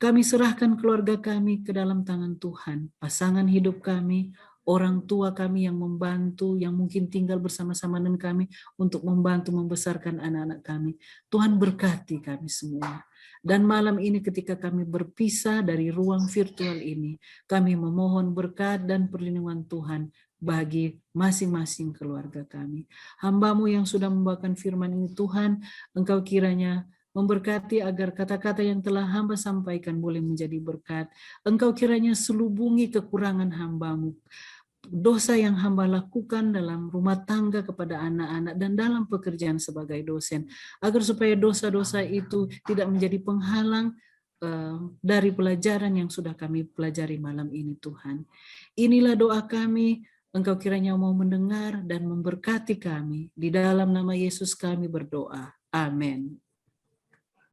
Speaker 1: Kami serahkan keluarga kami ke dalam tangan Tuhan, pasangan hidup kami, orang tua kami yang membantu, yang mungkin tinggal bersama-sama dengan kami untuk membantu membesarkan anak-anak kami. Tuhan berkati kami semua. Dan malam ini ketika kami berpisah dari ruang virtual ini, kami memohon berkat dan perlindungan Tuhan bagi masing-masing keluarga kami. Hamba-Mu yang sudah membawakan firman ini Tuhan, Engkau kiranya memberkati agar kata-kata yang telah hamba sampaikan boleh menjadi berkat. Engkau kiranya selubungi kekurangan hamba-Mu, dosa yang hamba lakukan dalam rumah tangga kepada anak-anak dan dalam pekerjaan sebagai dosen, agar supaya dosa-dosa itu tidak menjadi penghalang dari pelajaran yang sudah kami pelajari malam ini Tuhan. Inilah doa kami, Engkau kiranya mau mendengar dan memberkati kami. Di dalam nama Yesus kami berdoa. Amin.